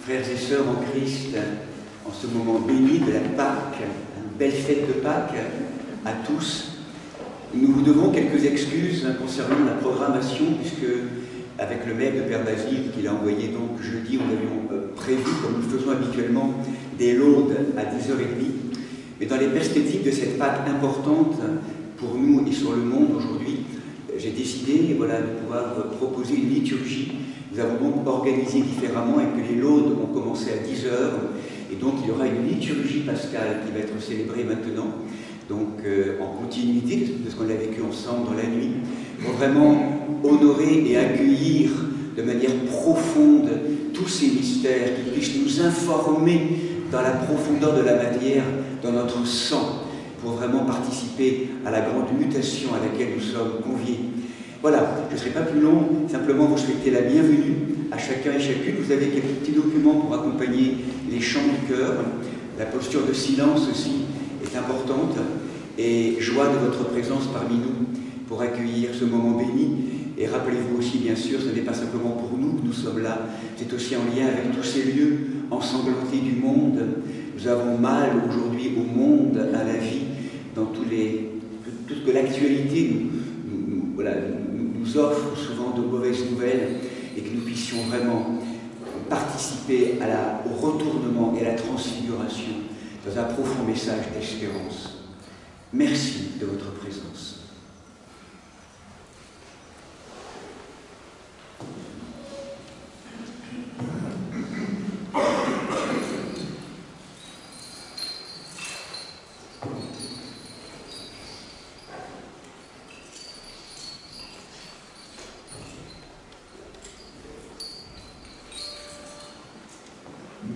frères et sœurs en Christ, en ce moment béni de la Pâque, une belle fête de Pâques à tous. Nous vous devons quelques excuses concernant la programmation, puisque avec le maire de Père Basile qu'il a envoyé donc jeudi, nous avions prévu, comme nous le faisons habituellement, des laudes à 10h30. Mais dans les perspectives de cette Pâque importante pour nous et sur le monde aujourd'hui, j'ai décidé de pouvoir proposer une liturgie. Nous avons donc organisé différemment et que les laudes ont commencé à 10h. Et donc il y aura une liturgie pascale qui va être célébrée maintenant, donc en continuité de ce qu'on a vécu ensemble dans la nuit, pour vraiment honorer et accueillir de manière profonde tous ces mystères qui puissent nous informer dans la profondeur de la matière, dans notre sang, pour vraiment participer à la grande mutation à laquelle nous sommes conviés. Voilà, je ne serai pas plus long, simplement vous souhaiter la bienvenue à chacun et chacune. Vous avez quelques petits documents pour accompagner les chants du cœur. La posture de silence aussi est importante. Et joie de votre présence parmi nous pour accueillir ce moment béni. Et rappelez-vous aussi, bien sûr, ce n'est pas simplement pour nous que nous sommes là, c'est aussi en lien avec tous ces lieux ensanglantés du monde. Nous avons mal aujourd'hui au monde, à la vie, dans tout ce que l'actualité nous offre souvent de mauvaises nouvelles, et que nous puissions vraiment participer au retournement et à la transfiguration dans un profond message d'espérance. Merci de votre présence.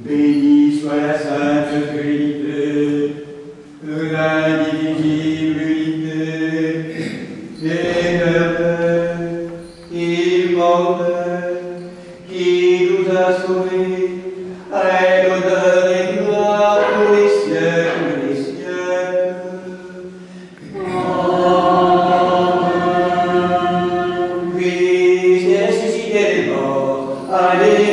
Béni soit la Sainte Trinité, l'indivisible unité, éternelle, immortelle, qui nous a sauvés, à elle honneur et gloire pour les siècles des siècles. Amen.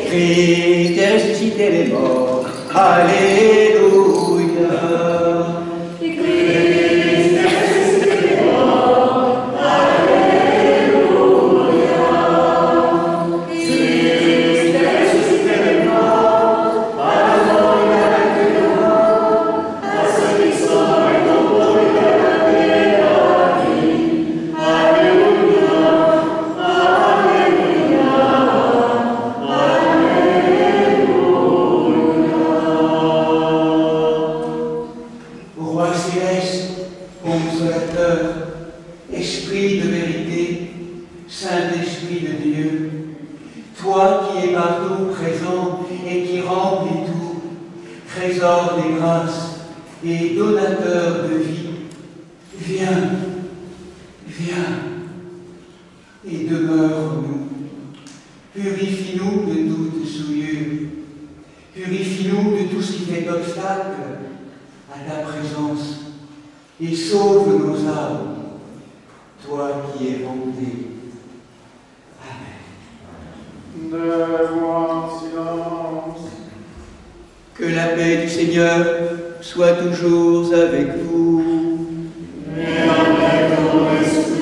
Christ est ressuscité des morts, alléluia. Roi céleste, Saint-Esprit de Dieu, toi qui es partout présent et qui remplis tout, trésor des grâces et donateur de vie, viens, viens et demeure en nous. Purifie-nous de toute souillure. Purifie-nous de tout ce qui fait obstacle à ta présence et sauve nos âmes, toi qui es bonté. Amen. Demeure en silence. Que la paix du Seigneur soit toujours avec vous. Et avec ton esprit.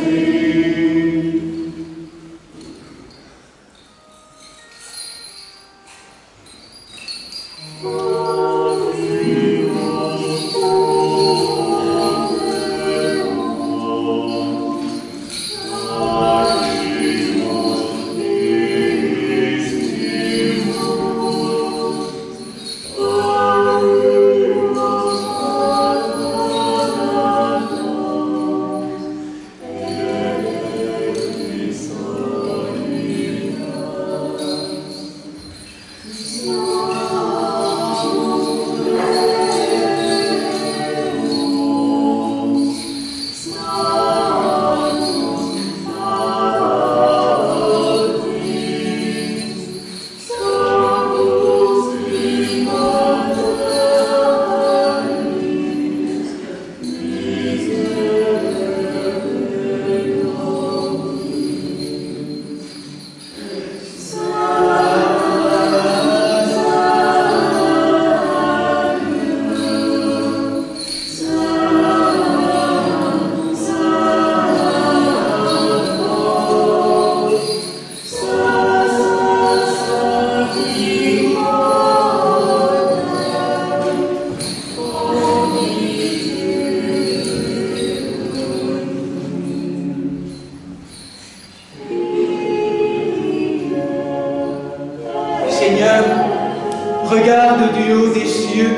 Regarde du haut des cieux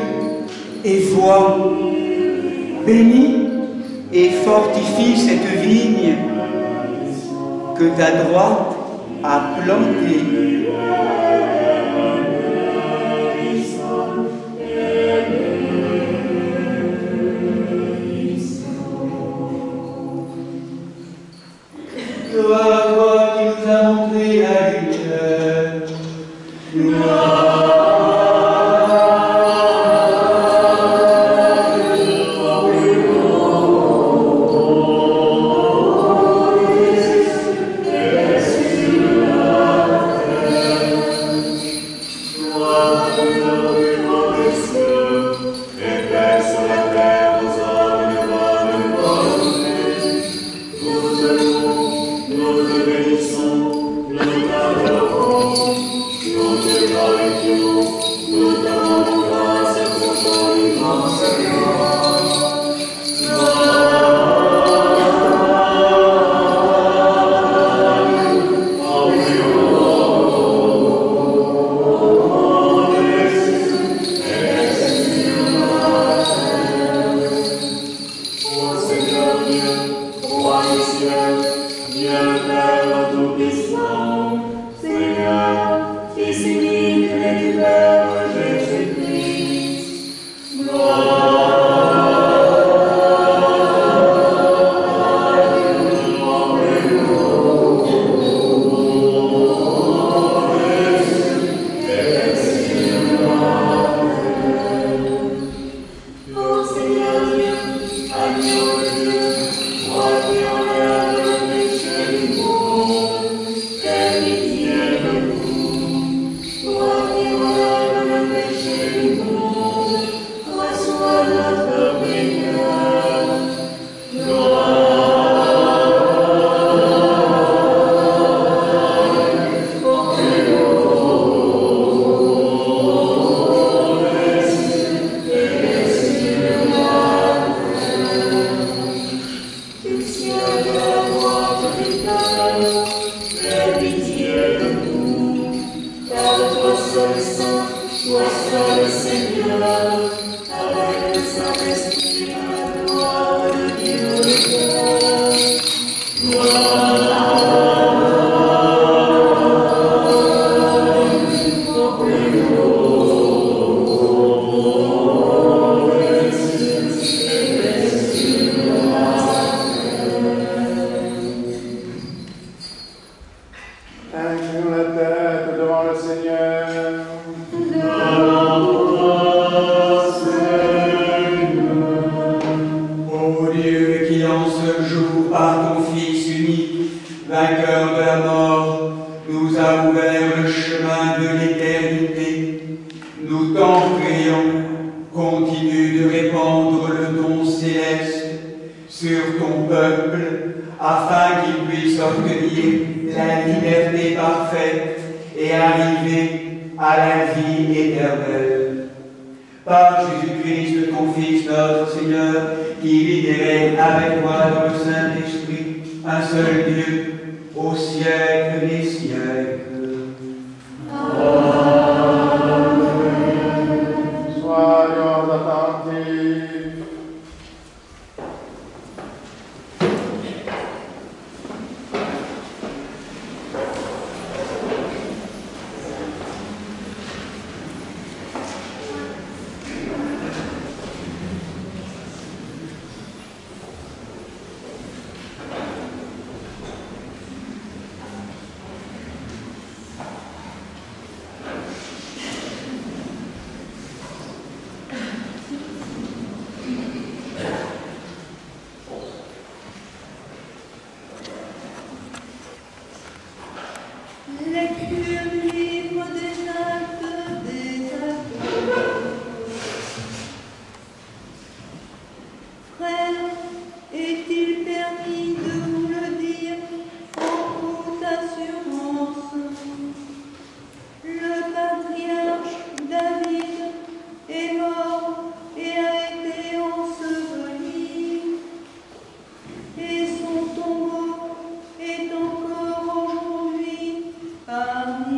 et vois, bénis et fortifie cette vigne que ta droite a plantée. Toi qui nous as montré la lumière, Gloire Incline la tête devant le Seigneur. Ô Dieu, qui en ce jour, par ton Fils unique, vainqueur de la mort, nous a ouvert le chemin de l'éternité, nous t'en prions, continue de répandre le don céleste sur ton peuple, afin qu'il puisse obtenir la liberté parfaite et arriver à la vie éternelle. Par Jésus-Christ, ton Fils, notre Seigneur, qui vit et règne avec toi dans le Saint-Esprit, un seul Dieu, au siècle des siècles. Soyons attentifs. Lecture du livre des Actes des Apôtres. Frères, est-il permis de vous le dire en toute assurance? Le patriarche David est mort et a été enseveli, et son tombeau est encore aujourd'hui parmi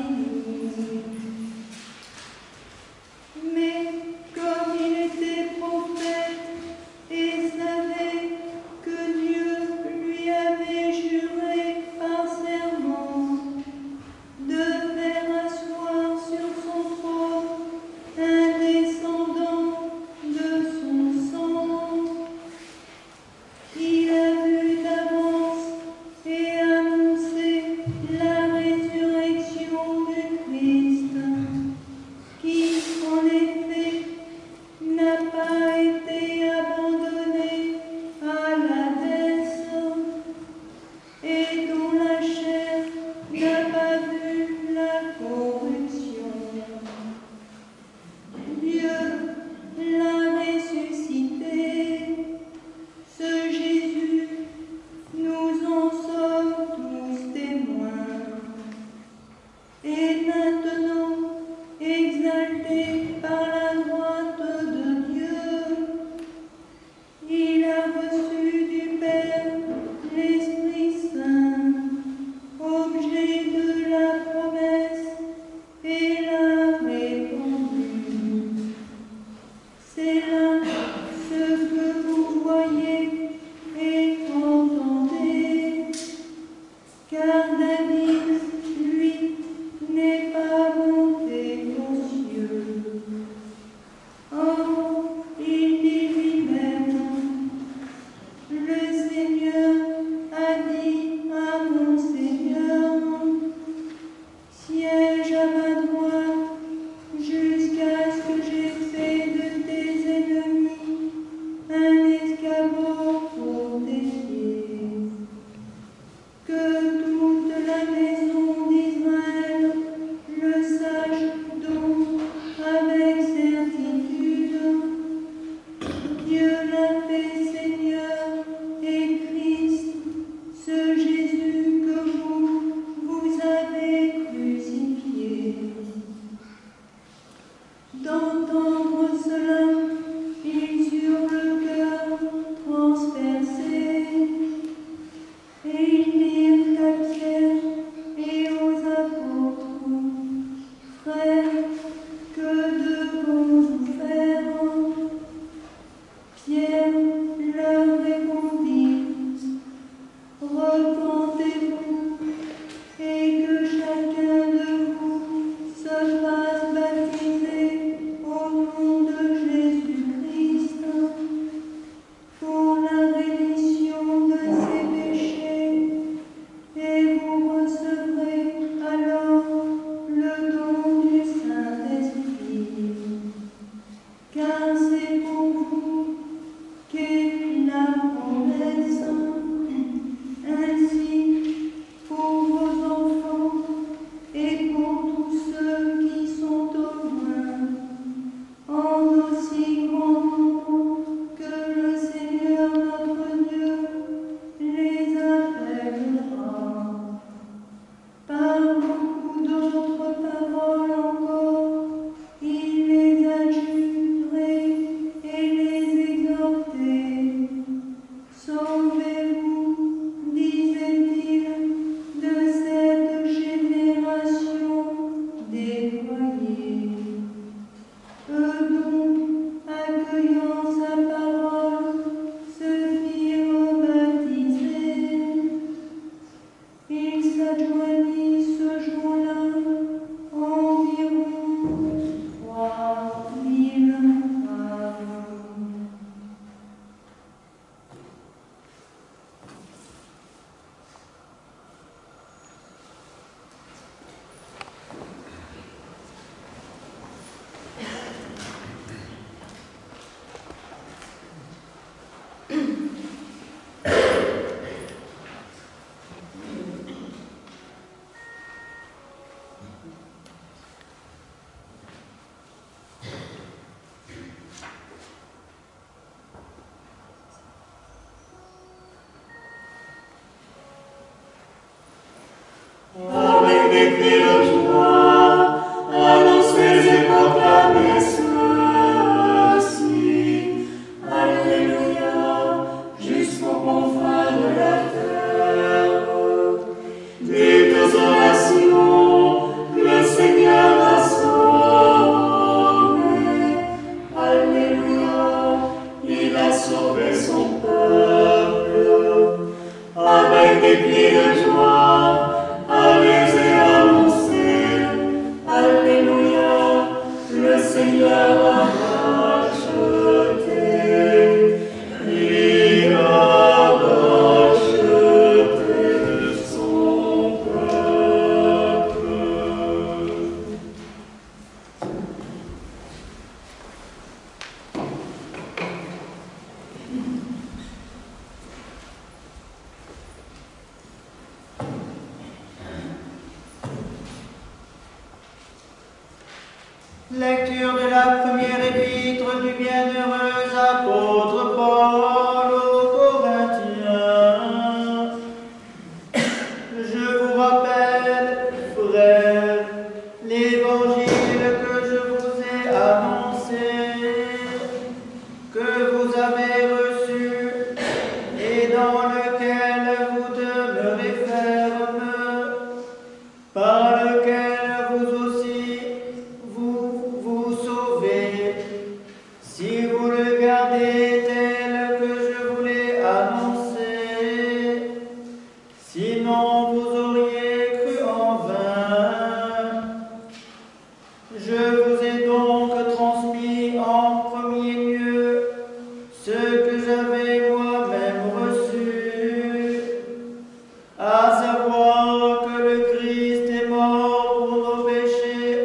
adjoignit ce jour-là environ 3000 âmes. Avec des cris de joie, annoncez et proclamez ceci. Alléluia, jusqu'aux confins de la terre. Dites aux nations, le Seigneur a sauvé. Alléluia, il a sauvé son peuple. Avec des cris de joie, allez et annoncez, Alléluia, le Seigneur a racheté, il a racheté son peuple. Lecture de la première épître du bienheureux apôtre Paul aux Corinthiens. Je vous rappelle, frères, l'évangile que je vous ai annoncé, que vous avez reçu et dans lequel vous demeurez ferme, par lequel vous aussi vous sauvez, si vous le gardez tel que je vous l'ai annoncé. Sinon, vous auriez cru en vain. Je vous ai donc transmis en premier lieu ce que j'avais moi-même reçu, à savoir que le Christ est mort pour nos péchés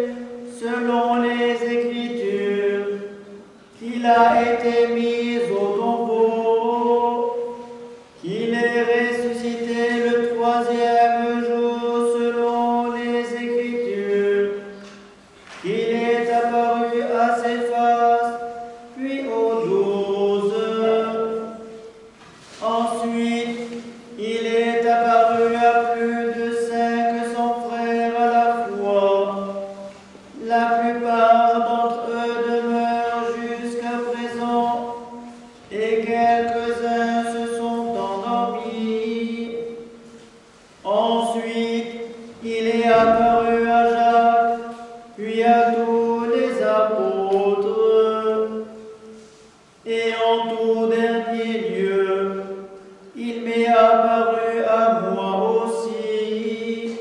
selon les Écritures, qu'il a été mis au tombeau, qu'il est ressuscité le troisième jour selon les Écritures, qu'il est apparu à Céphas, puis aux 12. Ensuite, il est apparu à plus de 500 frères à la fois. La plupart d'entre eux demeurent jusqu'à présent, et quelques-uns se sont endormis. Ensuite, il est apparu à Jacques, puis à tous les apôtres. Et en tout dernier lieu, il m'est apparu à moi aussi,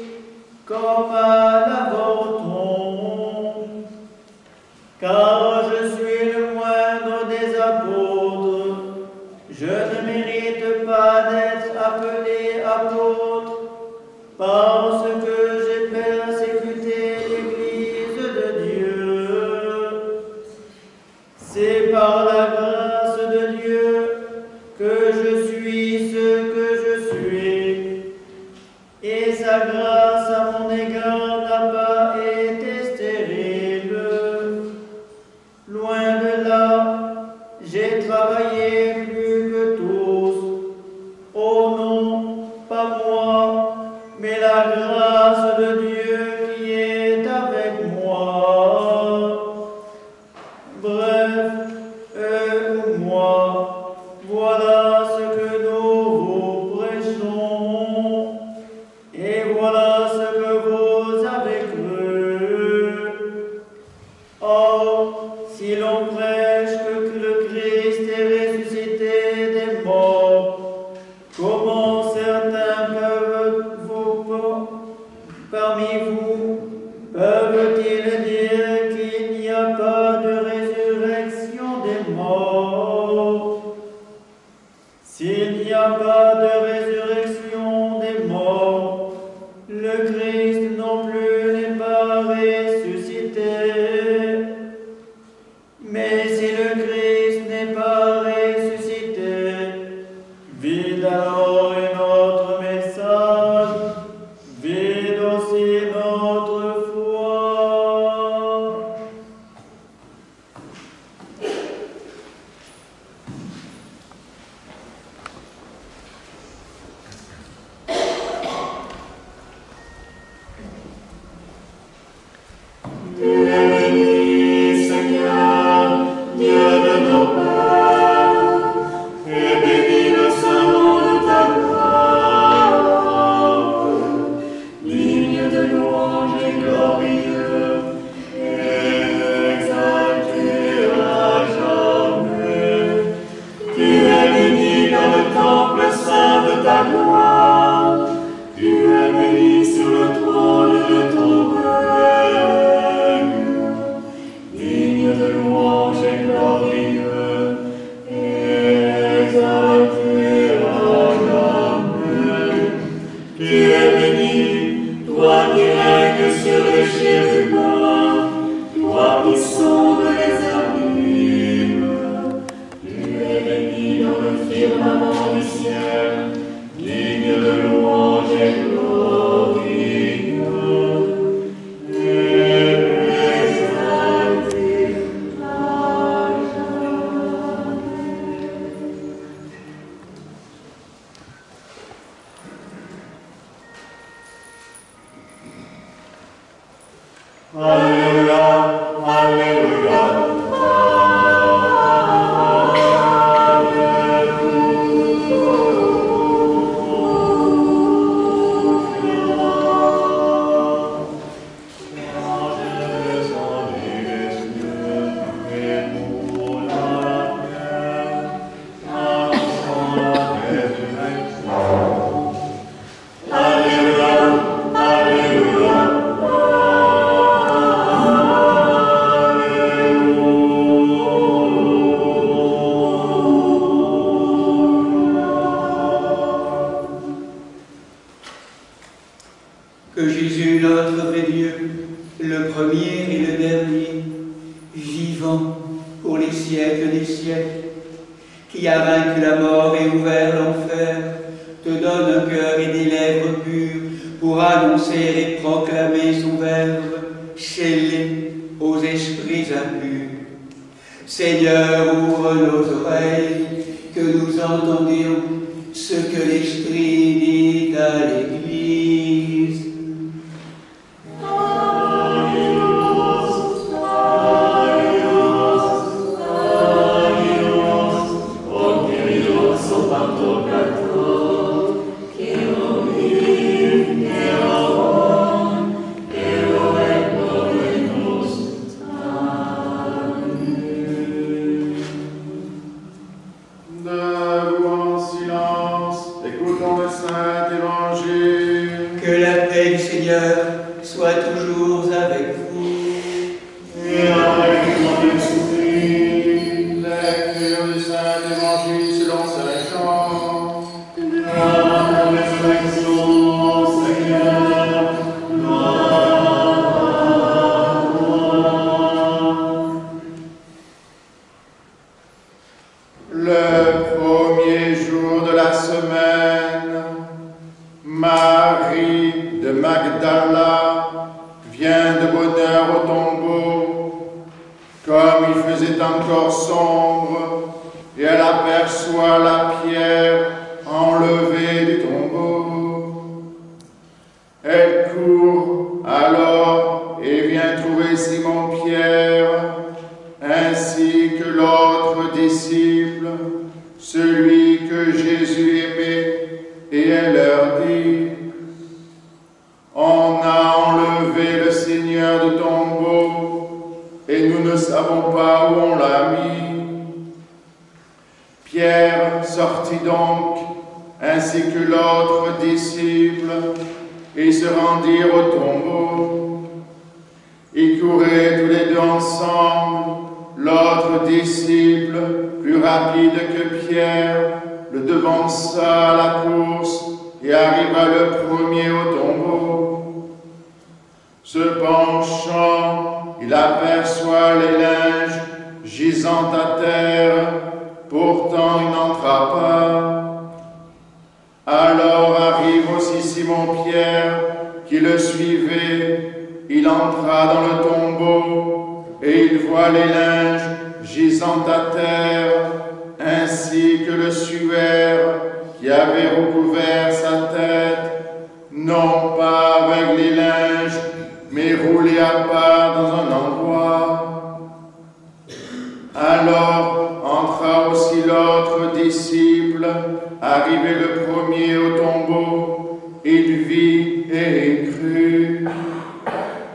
comme à l'avorton, car je suis le moindre des apôtres. Je ne mérite pas d'être appelé apôtre, parce que j'ai persécuté l'Église de Dieu. C'est par la grâce de Dieu que je suis ce que je suis, et sa grâce à mon égard n'a pas été stérile. Loin de là, j'ai travaillé plus que tous. Oh non, pas moi, mais la grâce de Dieu qui est avec moi. Bref, eux ou moi, voilà ce que nous vous prêchons, et voilà ce que vos parmi vous peuvent-ils dire qu'il n'y a pas de résurrection des morts? S'il n'y a pas de résurrection des morts, le Christ non plus n'est pas ressuscité. Mais si le Christ n'est pas ressuscité, vide alors notre message, vide aussi notre foi. Tu es béni, Seigneur, Dieu de nos pères, et béni le saint nom de ta gloire, digne de louange et glorieux, et exalté à jamais. Tu es béni dans le temple saint de ta gloire, tu es béni sur le trône de ton règne, digne de louange et glorieux, exalté à jamais. Tu es béni, toi qui règnes sur les chérubins, toi qui sondes les abîmes. Tu es béni dans le firmament du ciel, digne de louange et glorieux, exalté à jamais. Alléluia, Alléluia. Que Jésus, notre vrai Dieu, le premier et le dernier, vivant pour les siècles des siècles, qui a vaincu la mort et ouvert l'enfer, te donne un cœur et des lèvres pures pour annoncer et proclamer son verbe, scellé aux esprits impurs. Seigneur, ouvre nos oreilles, que nous entendions ce que l'Esprit dit à l'Église. Debout en silence, écoutons le Saint Évangile. Que la paix du Seigneur soit toujours avec vous. Et avec ton esprit, Lecture du Saint Évangile selon Saint Jean. gloire à ton résurrection, Seigneur, gloire à toi. Le premier jour de la semaine, Marie de Magdala vient de bonne heure au tombeau, comme il faisait encore sombre, et elle aperçoit la pierre enlevée du tombeau. Elle court alors et vient trouver Simon-Pierre, ainsi que l'autre disciple, celui que Jésus aimait, et elle leur dit: On a enlevé le Seigneur du tombeau, et nous ne savons pas où on l'a mis. Pierre sortit donc, ainsi que l'autre disciple, et ils se rendirent au tombeau. Ils couraient tous les deux ensemble. L'autre disciple, plus rapide que Pierre, le devança à la course et arriva le premier au tombeau. Se penchant, il aperçoit les linges gisant à terre, pourtant il n'entra pas. Alors arrive aussi Simon-Pierre, qui le suivait. Il entra dans le tombeau et il voit les linges gisant à terre, ainsi que le suaire qui avait recouvert sa tête, non pas avec les linges, mais roulé à part dans un endroit. Alors entra aussi l'autre disciple, arrivé le premier au tombeau. Il vit et crut.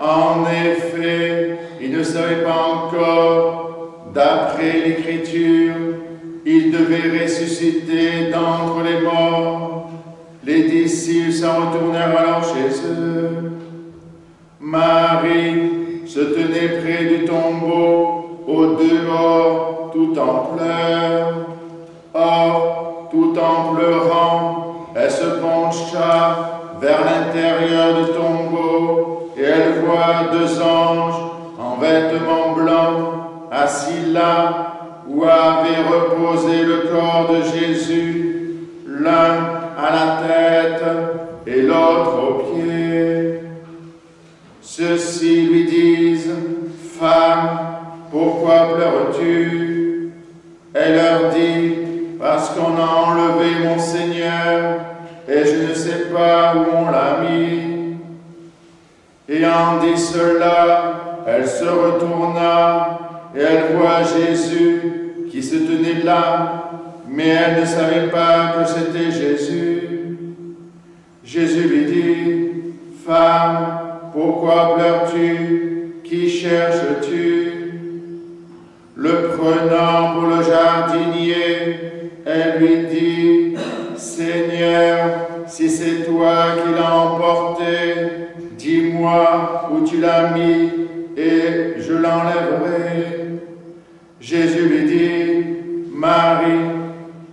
En effet, il ne savait pas encore, d'après l'Écriture, il devait ressusciter d'entre les morts. Les disciples s'en retournèrent alors chez eux. Marie se tenait près du tombeau, au dehors, tout en pleurs. Or, tout en pleurant, elle se pencha vers l'intérieur du tombeau et elle voit deux anges en vêtements blancs assis là où avait reposé le corps de Jésus, l'un à la tête et l'autre aux pieds. Ceux-ci lui disent: « Femme, pourquoi pleures-tu » Elle leur dit: « Parce qu'on a enlevé mon Seigneur, et je ne sais pas où on l'a mis. » Ayant dit cela, elle se retourna, et elle voit Jésus qui se tenait là, mais elle ne savait pas que c'était Jésus. Jésus lui dit: « Femme, pourquoi pleures-tu? Qui cherches-tu » Le prenant pour le jardinier, elle lui dit: « Seigneur, si c'est toi qui l'as emporté, dis-moi où tu l'as mis, et je l'enlèverai. » Jésus lui dit: « Marie. »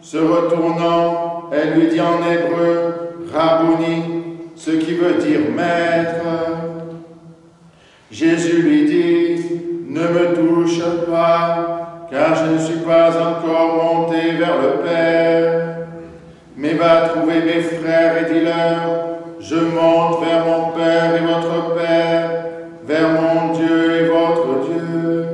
Se retournant, elle lui dit en hébreu: « Rabboni », ce qui veut dire maître. Jésus lui dit: « Ne me touche pas, car je ne suis pas encore monté vers le Père. Mais va trouver mes frères et dis-leur: je monte vers mon Père et votre Père, vers mon Dieu et votre Dieu. »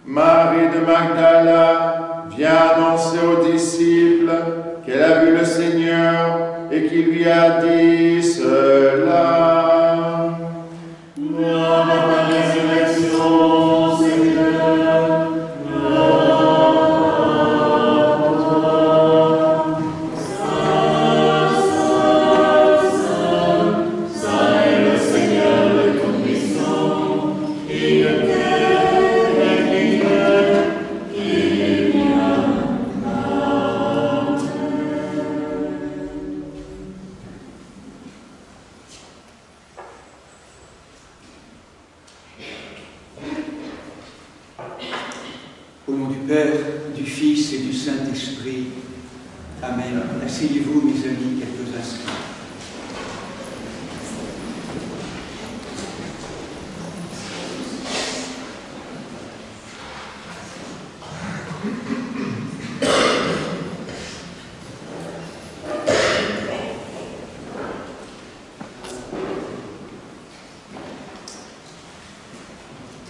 Marie de Magdala vient annoncer aux disciples qu'elle a vu le Seigneur et qu'il lui a dit cela. Au nom du Père, du Fils et du Saint-Esprit. Amen. Asseyez-vous, mes amis, quelques instants.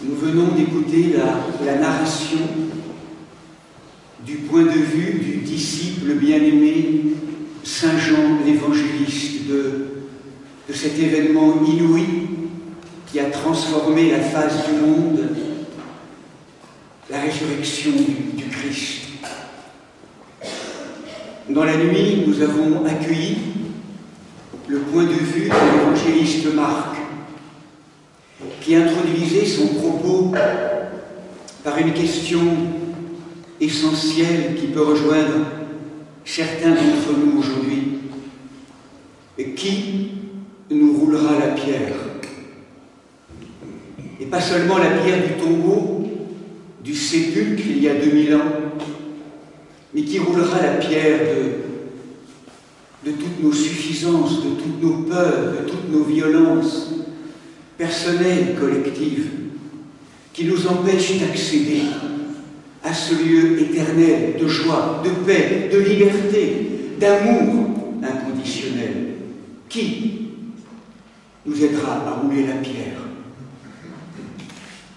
Nous venons d'écouter la narration du point de vue du disciple bien-aimé Saint Jean l'évangéliste de cet événement inouï qui a transformé la face du monde, la résurrection du Christ. Dans la nuit, nous avons accueilli le point de vue de l'évangéliste Marc, qui introduisait son propos par une question essentielle qui peut rejoindre certains d'entre nous aujourd'hui. Et qui nous roulera la pierre. Et pas seulement la pierre du tombeau, du sépulcre il y a 2000 ans, mais qui roulera la pierre de toutes nos suffisances, de toutes nos peurs, de toutes nos violences personnelles, collectives, qui nous empêchent d'accéder à ce lieu éternel de joie, de paix, de liberté, d'amour inconditionnel. Qui nous aidera à rouler la pierre?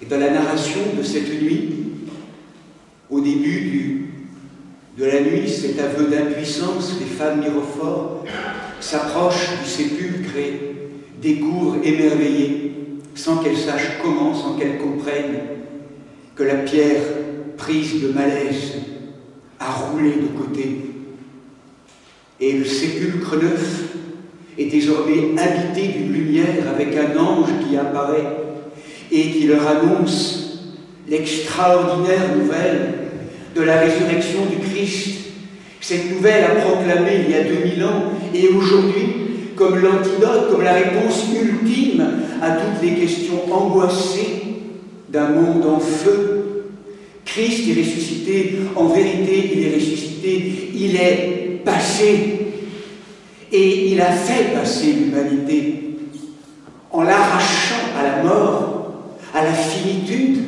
Et dans la narration de cette nuit, au début de la nuit, cet aveu d'impuissance, les femmes mirophores s'approchent du sépulcre et découvrent émerveillées, sans qu'elles sachent comment, sans qu'elles comprennent, que la pierre prise de malaise a roulé de côté. Et le sépulcre neuf est désormais habité d'une lumière avec un ange qui apparaît et qui leur annonce l'extraordinaire nouvelle de la résurrection du Christ. Cette nouvelle a proclamé il y a 2000 ans et aujourd'hui comme l'antidote, comme la réponse ultime à toutes les questions angoissées d'un monde en feu. Christ est ressuscité, en vérité il est ressuscité, il est passé et il a fait passer l'humanité en l'arrachant à la mort, à la finitude,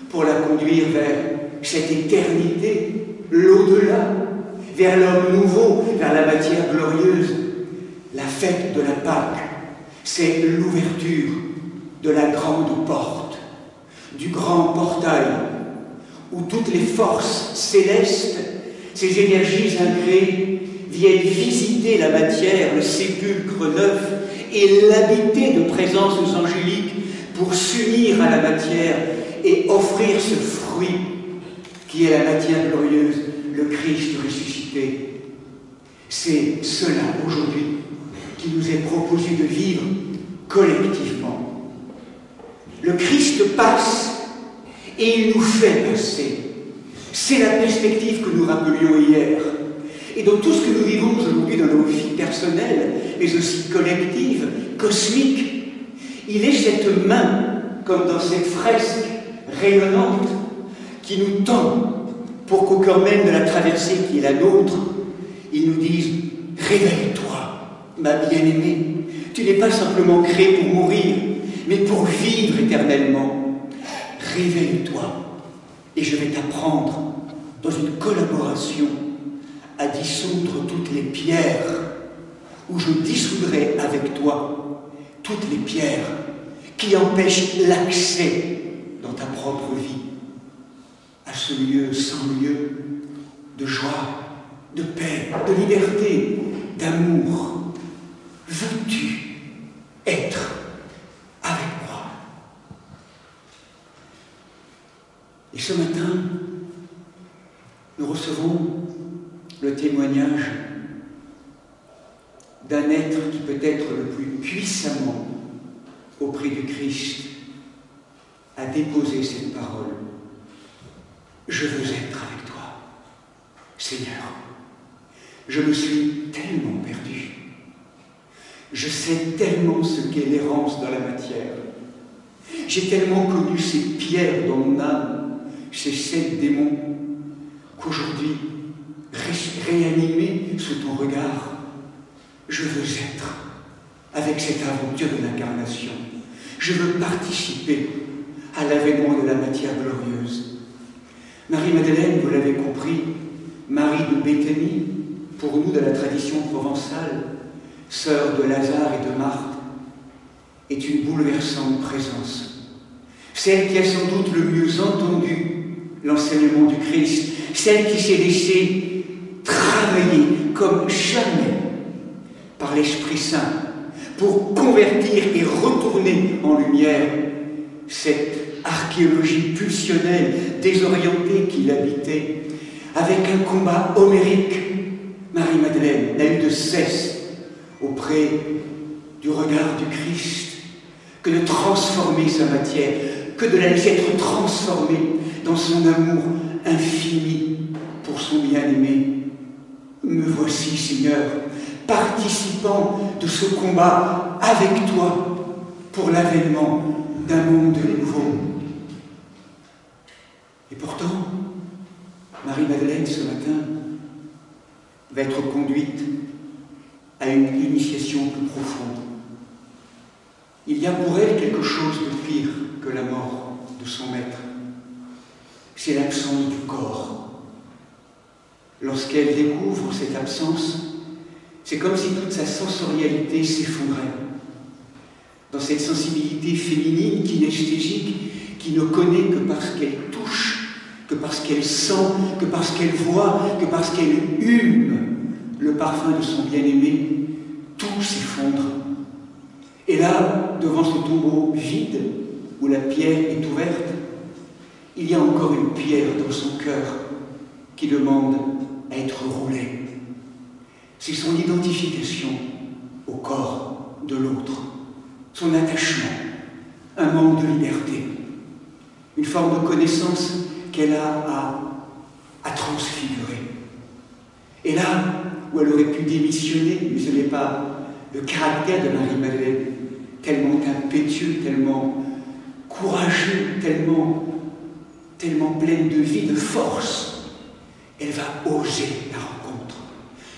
pour la conduire vers cette éternité, l'au-delà, vers l'homme nouveau, vers la matière glorieuse. La fête de la Pâque, c'est l'ouverture de la grande porte, du grand portail, où toutes les forces célestes, ces énergies incréées, viennent visiter la matière, le sépulcre neuf, et l'habiter de présences angéliques pour s'unir à la matière et offrir ce fruit qui est la matière glorieuse, le Christ ressuscité. C'est cela aujourd'hui qui nous est proposé de vivre collectivement. Le Christ passe et il nous fait passer. C'est la perspective que nous rappelions hier. Et dans tout ce que nous vivons aujourd'hui dans nos vies personnelles, mais aussi collectives, cosmiques, il est cette main, comme dans cette fresque rayonnante, qui nous tend pour qu'au cœur même de la traversée qui est la nôtre, il nous dise « Réveille-toi, ma bien-aimée, tu n'es pas simplement créé pour mourir, mais pour vivre éternellement. Réveille-toi, et je vais t'apprendre, dans une collaboration, à dissoudre toutes les pierres, où je dissoudrai avec toi toutes les pierres qui empêchent l'accès dans ta propre vie à ce lieu sans lieu de joie, de paix, de liberté, d'amour. Veux-tu être avec moi? Et ce matin, nous recevons le témoignage d'un être qui peut être le plus puissamment auprès du Christ a déposé cette parole. Je veux être avec toi, Seigneur. Je me suis tellement perdu. Je sais tellement ce qu'est l'errance dans la matière. J'ai tellement connu ces pierres dans mon âme, ces 7 démons, qu'aujourd'hui, réanimé sous ton regard, je veux être avec cette aventure de l'incarnation. Je veux participer à l'avènement de la matière glorieuse. Marie-Madeleine, vous l'avez compris, Marie de Béthanie, pour nous de la tradition provençale, sœur de Lazare et de Marthe, est une bouleversante présence. Celle qui a sans doute le mieux entendu l'enseignement du Christ, celle qui s'est laissée travailler comme jamais par l'Esprit Saint pour convertir et retourner en lumière cette archéologie pulsionnelle, désorientée qui l'habitait, avec un combat homérique. Marie-Madeleine n'a eu de cesse auprès du regard du Christ que de transformer sa matière, que de la laisser être transformée dans son amour infini pour son bien-aimé. Me voici, Seigneur, participant de ce combat avec toi pour l'avènement d'un monde nouveau. Et pourtant, Marie-Madeleine, ce matin, va être conduite à une initiation plus profonde. Il y a pour elle quelque chose de pire que la mort de son maître. C'est l'absence du corps. Lorsqu'elle découvre cette absence, c'est comme si toute sa sensorialité s'effondrait. Dans cette sensibilité féminine, kinesthésique, qui ne connaît que parce qu'elle touche, que parce qu'elle sent, que parce qu'elle voit, que parce qu'elle hume le parfum de son bien-aimé, tout s'effondre. Et là, devant ce tombeau vide, où la pierre est ouverte, il y a encore une pierre dans son cœur qui demande à être roulée. C'est son identification au corps de l'autre, son attachement, un manque de liberté, une forme de connaissance qu'elle a à transfigurer. Et là où elle aurait pu démissionner, mais ce n'est pas le caractère de Marie-Madeleine, tellement impétueux, tellement courageux, tellement pleine de vie, de force, elle va oser la rencontre.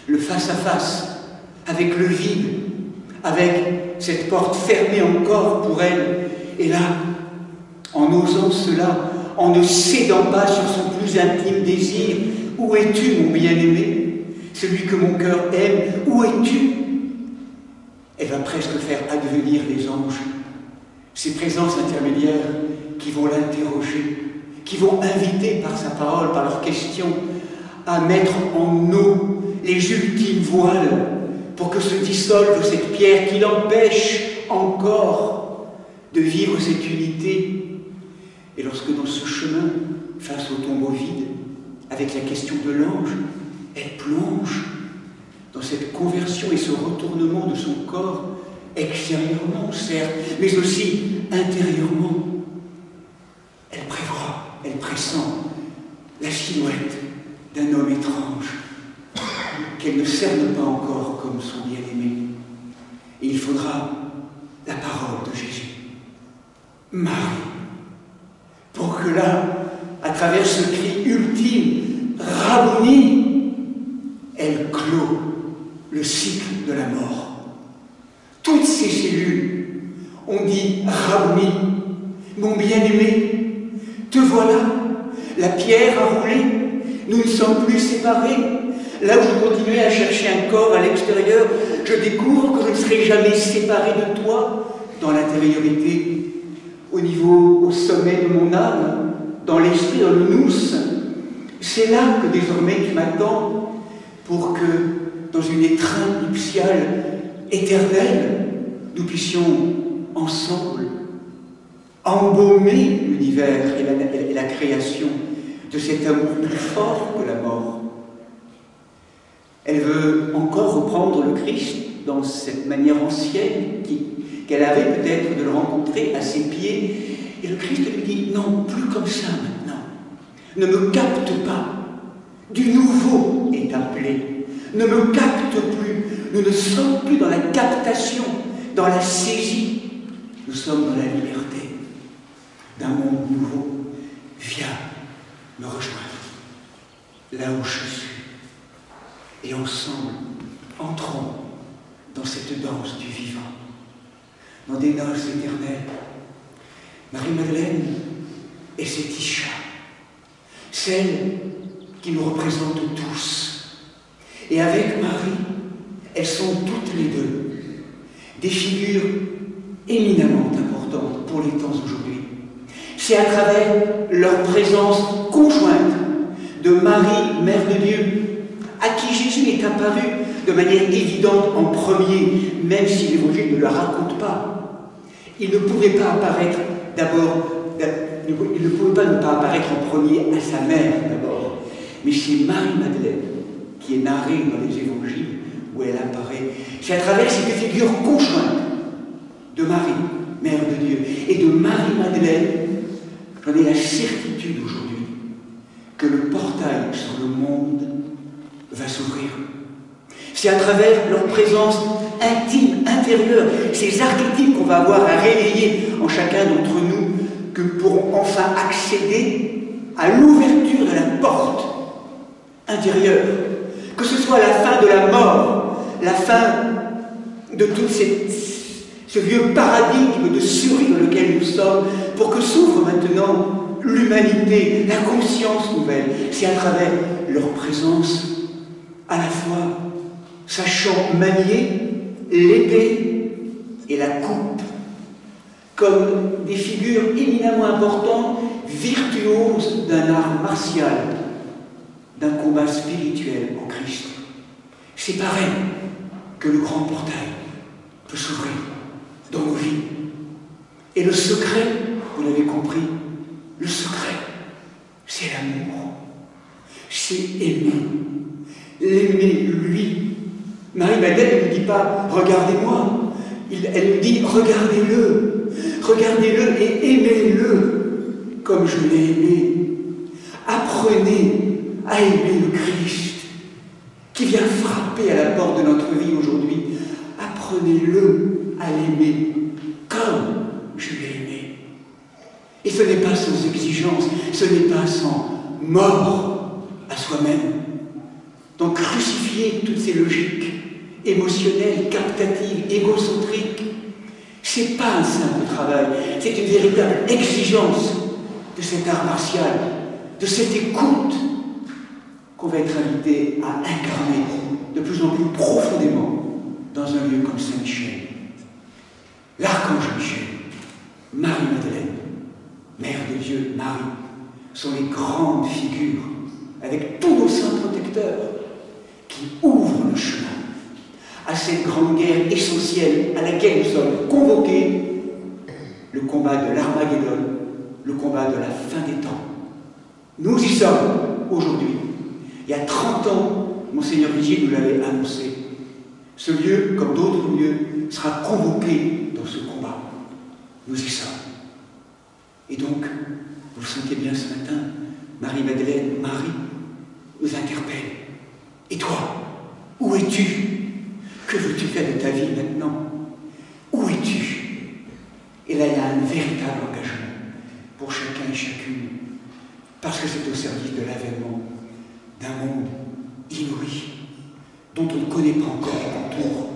Le face-à-face avec le vide, avec cette porte fermée encore pour elle. Et là, en osant cela, en ne cédant pas sur son plus intime désir, « Où es-tu, mon bien-aimé, celui que mon cœur aime, où es-tu » Elle va presque faire advenir les anges, ces présences intermédiaires qui vont l'interroger, qui vont inviter par sa parole, par leurs questions, à mettre en eau les ultimes voiles pour que se dissolve cette pierre qui l'empêche encore de vivre cette unité. Et lorsque dans ce chemin, face au tombeau vide, avec la question de l'ange, elle plonge dans cette conversion et ce retournement de son corps, extérieurement certes, mais aussi intérieurement, elle prévoit, elle pressent la silhouette d'un homme étrange qu'elle ne cerne pas encore comme son bien-aimé. Et il faudra la parole de Jésus. Marie, pour que là, à travers ce cri ultime, Rabboni, elle clôt le cycle de la mort. Toutes ces cellules ont dit Rabboni, mon bien-aimé, te voilà, la pierre a roulé, nous ne sommes plus séparés. Là où je continuais à chercher un corps à l'extérieur, je découvre que je ne serai jamais séparé de toi dans l'intériorité, au sommet de mon âme, dans l'esprit, dans le nous. C'est là que désormais tu m'attends pour que, dans une étreinte nuptiale éternelle, nous puissions ensemble embaumer l'univers et la création de cet amour plus fort que la mort. Elle veut encore reprendre le Christ dans cette manière ancienne qu'elle avait peut-être de le rencontrer à ses pieds. Et le Christ lui dit, non, plus comme ça maintenant. Ne me capte pas. Du nouveau est appelé. Ne me capte plus. Nous ne sommes plus dans la captation, dans la saisie. Nous sommes dans la liberté d'un monde nouveau. Viens me rejoindre là où je suis. Et ensemble, entrons dans cette danse du vivant, dans des noces éternelles. Marie-Madeleine est cette Isha, celle qui nous représente tous. Et avec Marie, elles sont toutes les deux des figures éminemment importantes pour les temps aujourd'hui. C'est à travers leur présence conjointe de Marie, Mère de Dieu, à qui Jésus est apparu de manière évidente en premier, même si l'Évangile ne le raconte pas. Il ne pouvait pas apparaître il ne pouvait pas ne pas apparaître en premier à sa mère d'abord. Mais c'est Marie-Madeleine qui est narrée dans les Évangiles où elle apparaît. C'est à travers ces deux figures conjointes de Marie, Mère de Dieu, et de Marie-Madeleine, j'en ai la certitude aujourd'hui que le portail sur le monde va s'ouvrir. C'est à travers leur présence intimes, intérieures, ces archétypes qu'on va avoir à réveiller en chacun d'entre nous, que nous pourrons enfin accéder à l'ouverture de la porte intérieure. Que ce soit la fin de la mort, la fin de tout ce vieux paradigme de survie dans lequel nous sommes, pour que s'ouvre maintenant l'humanité, la conscience nouvelle. C'est à travers leur présence, à la fois sachant manier l'épée et la coupe, comme des figures éminemment importantes, virtuoses d'un art martial, d'un combat spirituel en Christ. C'est pareil que le grand portail peut s'ouvrir dans nos vies. Et le secret, vous l'avez compris, le secret, c'est l'amour. C'est aimer. L'aimer, lui. Marie-Madeleine ne nous dit pas « regardez-moi ». Elle nous dit « regardez-le. Regardez-le et aimez-le comme je l'ai aimé. Apprenez à aimer le Christ qui vient frapper à la porte de notre vie aujourd'hui. Apprenez-le à l'aimer comme je l'ai aimé. Et ce n'est pas sans exigence, ce n'est pas sans mort à soi-même. Donc crucifier toutes ces logiques émotionnelles, captatives, égocentriques, c'est pas un simple travail, c'est une véritable exigence de cet art martial, de cette écoute qu'on va être invité à incarner de plus en plus profondément dans un lieu comme Saint-Michel. L'archange Michel, Marie-Madeleine, Mère de Dieu, Marie, sont les grandes figures, avec tous nos saints protecteurs, qui ouvrent le chemin à cette grande guerre essentielle à laquelle nous sommes convoqués, le combat de l'Armageddon, le combat de la fin des temps. Nous y sommes aujourd'hui. Il y a 30 ans, Monseigneur Vigier nous l'avait annoncé. Ce lieu, comme d'autres lieux, sera convoqué dans ce combat. Nous y sommes. Et donc, vous le sentez bien ce matin, Marie-Madeleine, Marie, nous interpelle. Et toi, où es-tu? Que veux-tu faire de ta vie maintenant? Où es-tu? Et là, il y a un véritable engagement pour chacun et chacune, parce que c'est au service de l'avènement d'un monde inouï, dont on ne connaît pas encore les contours,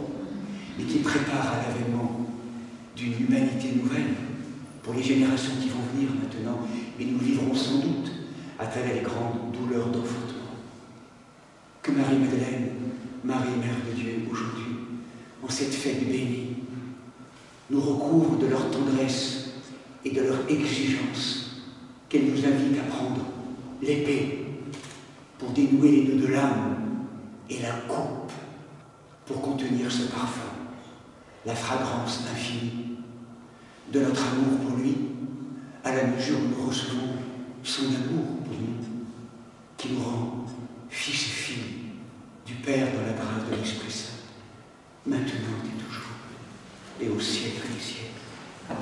mais qui prépare à l'avènement d'une humanité nouvelle pour les générations qui vont venir maintenant, et nous vivrons sans doute à travers les grandes douleurs d'enfantement. Que Marie-Madeleine, Marie, Mère de Dieu, aujourd'hui, en cette fête bénie, nous recouvre de leur tendresse et de leur exigence, qu'elle nous invite à prendre l'épée pour dénouer les nœuds de l'âme et la coupe pour contenir ce parfum, la fragrance infinie de notre amour pour lui, à la mesure où nous recevons son amour pour nous, qui nous rend fils et filles du Père dans la grâce de l'Esprit Saint, maintenant et toujours, et au siècle des siècles. Amen.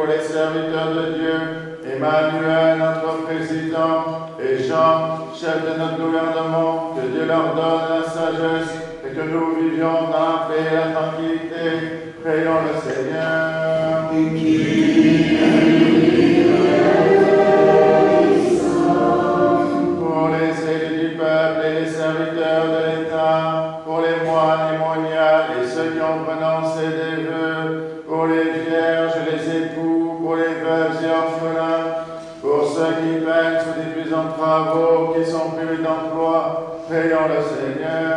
pour les serviteurs de Dieu, Emmanuel, notre président, et Jean, chef de notre gouvernement, que Dieu leur donne la sagesse et que nous vivions dans la paix et la tranquillité. Prions le Seigneur. Pour les élus du peuple et les serviteurs de l'État, pour les moines et moniales et ceux qui ont prononcé des vœux, pour les vierges et les époux, pour les veuves et orphelins, pour ceux qui peinent sous d'épuisants travaux, qui sont privés d'emploi, prions le Seigneur.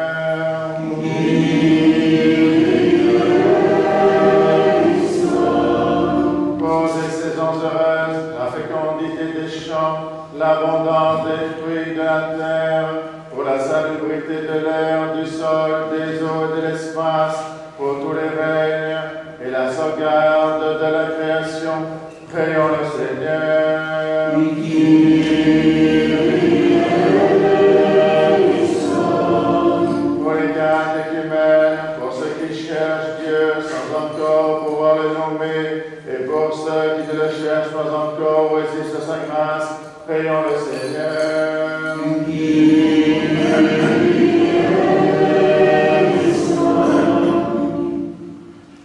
Pour ces saisons heureuses, la fécondité des champs, l'abondance des fruits de la terre, pour la salubrité de l'air, du sol, des eaux et de l'espace, pour tous les règnes et la sauvegarde de la création, prions le Seigneur. Pour les catéchumènes, pour ceux qui cherchent Dieu sans encore pouvoir le nommer, et pour ceux qui ne le cherchent pas encore ou résistent à sa grâce, prions le Seigneur.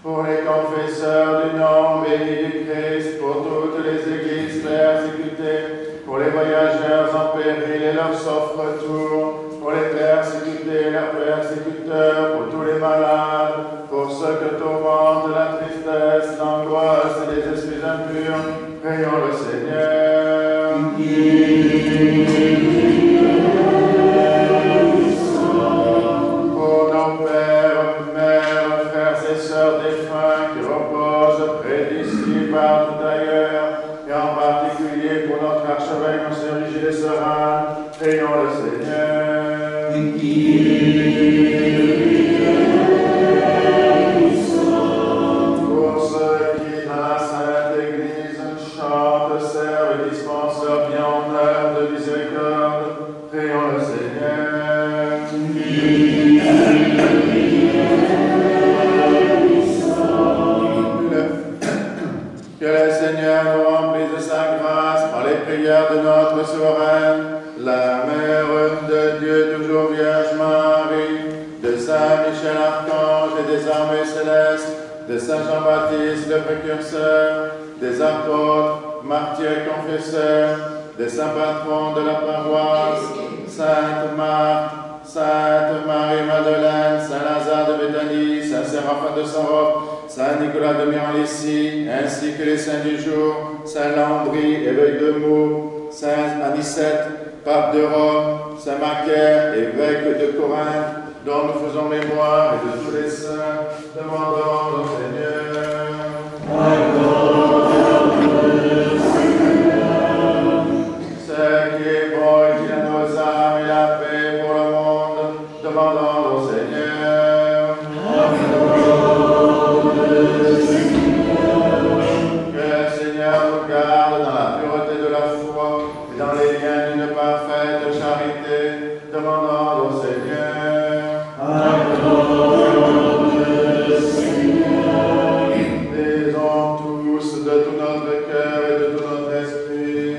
Pour les confesseurs du nom béni du Christ, pour toutes les églises persécutées, pour les voyageurs en péril et leur sauf retour, pour les persécutés et leurs persécuteurs, pour tous les malades, pour ceux que tourmente la tristesse, l'angoisse et les esprits impurs, prions le Seigneur. Pour nos pères, mères, frères et sœurs défunts qui reposent près d'ici, partout ailleurs, et en particulier pour notre archevêque, Monseigneur Gilles Serin, prions le Seigneur. Pour ceux qui dans la Sainte Église chantent, servent et dispensent leur bien en œuvre de miséricorde, prions le Seigneur. Que le Seigneur nous remplisse de sa grâce par les prières de notre souveraine, la Mère de Dieu, toujours Vierge Marie, de Saint Michel Archange et des armées célestes, de Saint Jean-Baptiste le précurseur, des apôtres, martyrs et confesseurs, des saints patrons de la paroisse, Sainte Marthe, Sainte Marie-Madeleine, Saint Lazare de Béthanie, Saint Séraphin de Saint-Roch, Saint Nicolas de Mirandissi, ainsi que les saints du jour, Saint Landry, évêque de Meaux, Saint Anicette, pape de Rome, Saint Macaire, évêque de Corinthe, dont nous faisons mémoire, et de tous les saints, demandons au Seigneur. Ce qui est bon et qui a nos âmes et la paix pour le monde, demandons au Seigneur. Que le Seigneur nous garde dans la pureté de la foi et dans les liens d'une parfaite charité, demandons au Seigneur. Disons tous de tout notre cœur et de tout notre esprit.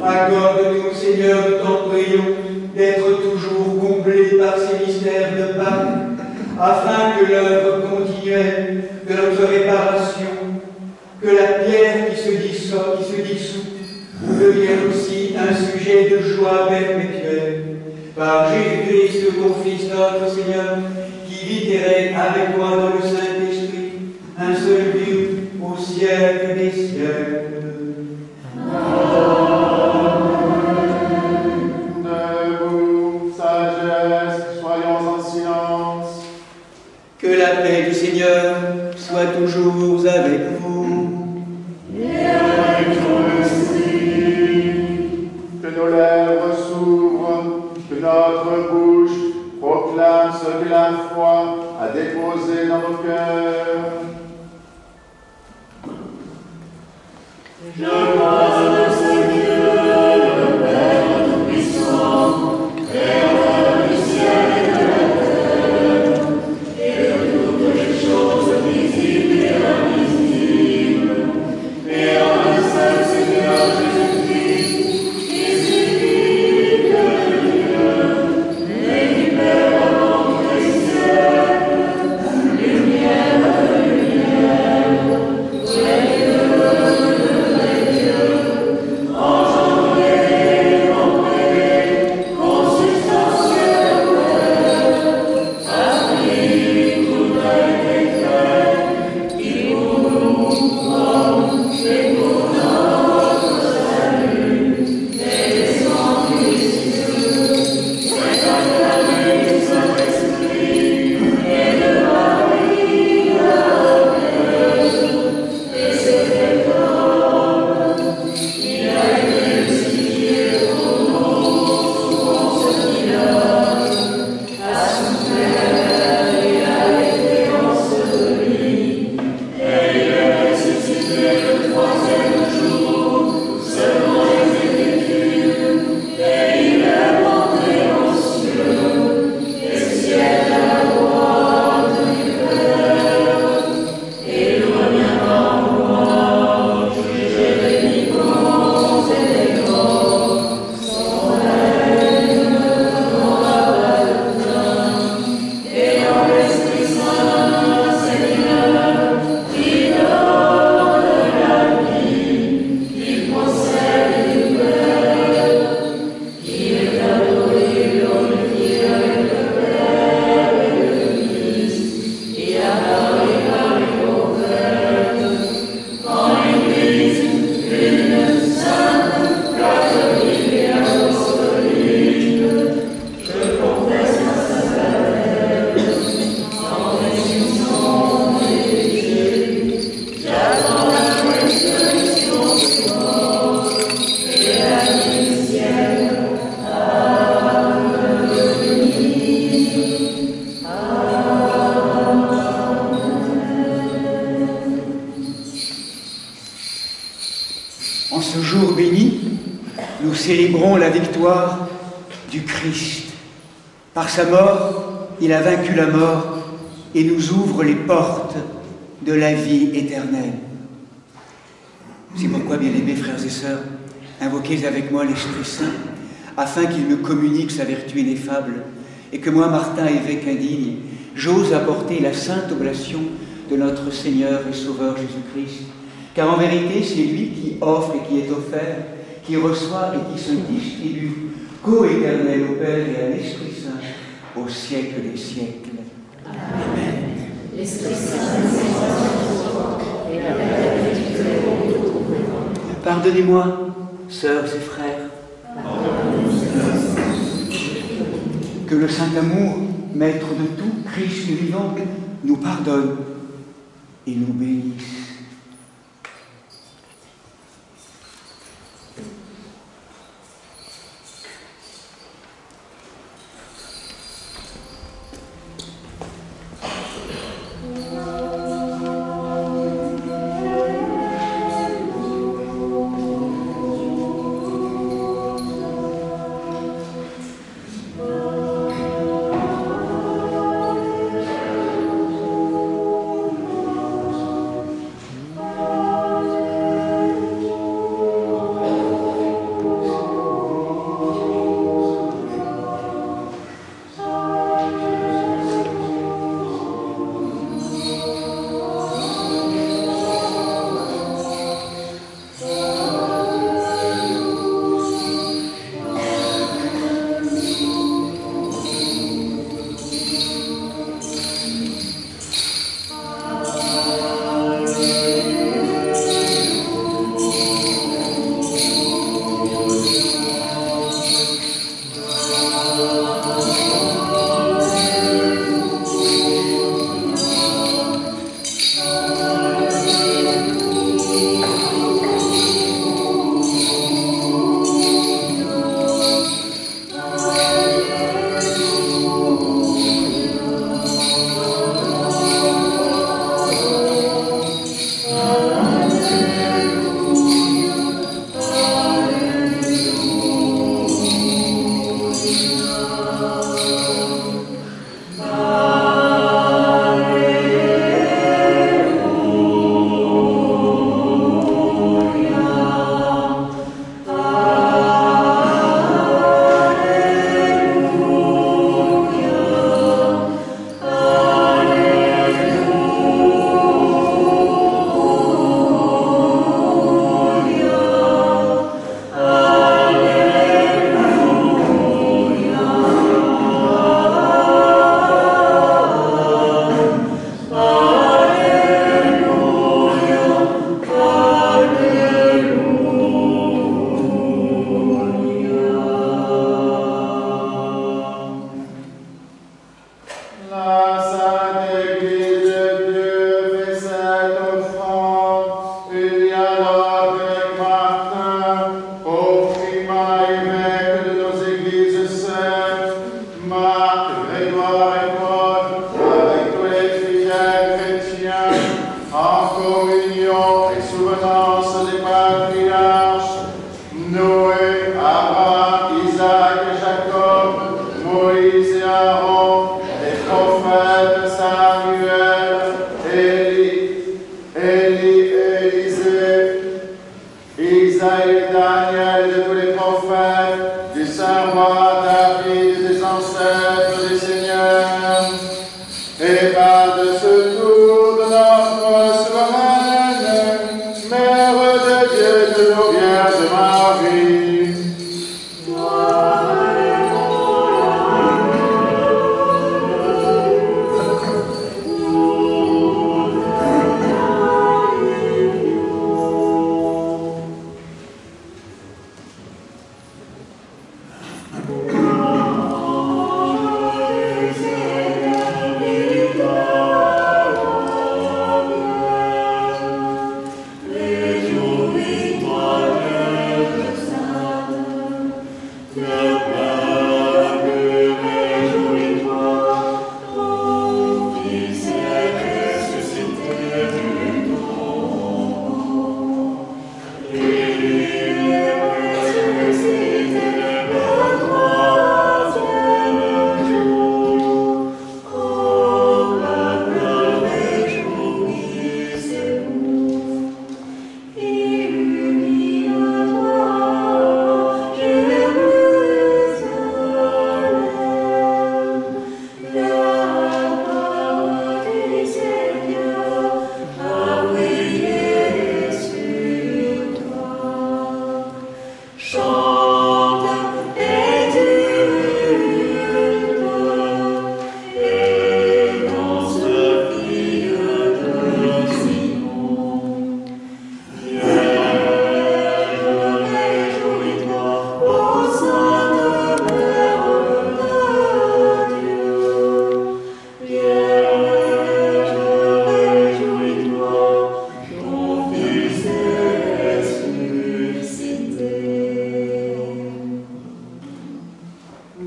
Accorde-nous, Seigneur, nous t'en prions, d'être toujours comblés par ces mystères de Pâques, afin que l'œuvre continuelle de notre réparation, que la pierre qui se dissout, devienne aussi un sujet de joie perpétuelle. Par Jésus-Christ, ton Fils, notre Seigneur, qui vit et règne avec toi dans le Saint-Esprit, un seul Dieu, au siècle des siècles. Debout, sagesse, soyons en silence. Que la paix du Seigneur soit toujours avec vous. Que nos lèvres s'ouvrent, que notre bouche proclame ce que la foi a déposé dans nos cœurs. célébrons la victoire du Christ. Par sa mort, il a vaincu la mort et nous ouvre les portes de la vie éternelle. C'est pourquoi, bien-aimés frères et sœurs, invoquez avec moi l'Esprit Saint, afin qu'il me communique sa vertu ineffable, et que moi, Martin, évêque indigne, j'ose apporter la sainte oblation de notre Seigneur et Sauveur Jésus-Christ. Car en vérité, c'est lui qui offre et qui est offert, qui reçoit et qui se distribue, co-éternel au Père et à l'Esprit Saint, au siècle des siècles. Amen. L'Esprit Saint, et la Pardonnez-moi, sœurs et frères. Que le Saint Amour, maître de tout, Christ vivant, nous pardonne et nous bénisse.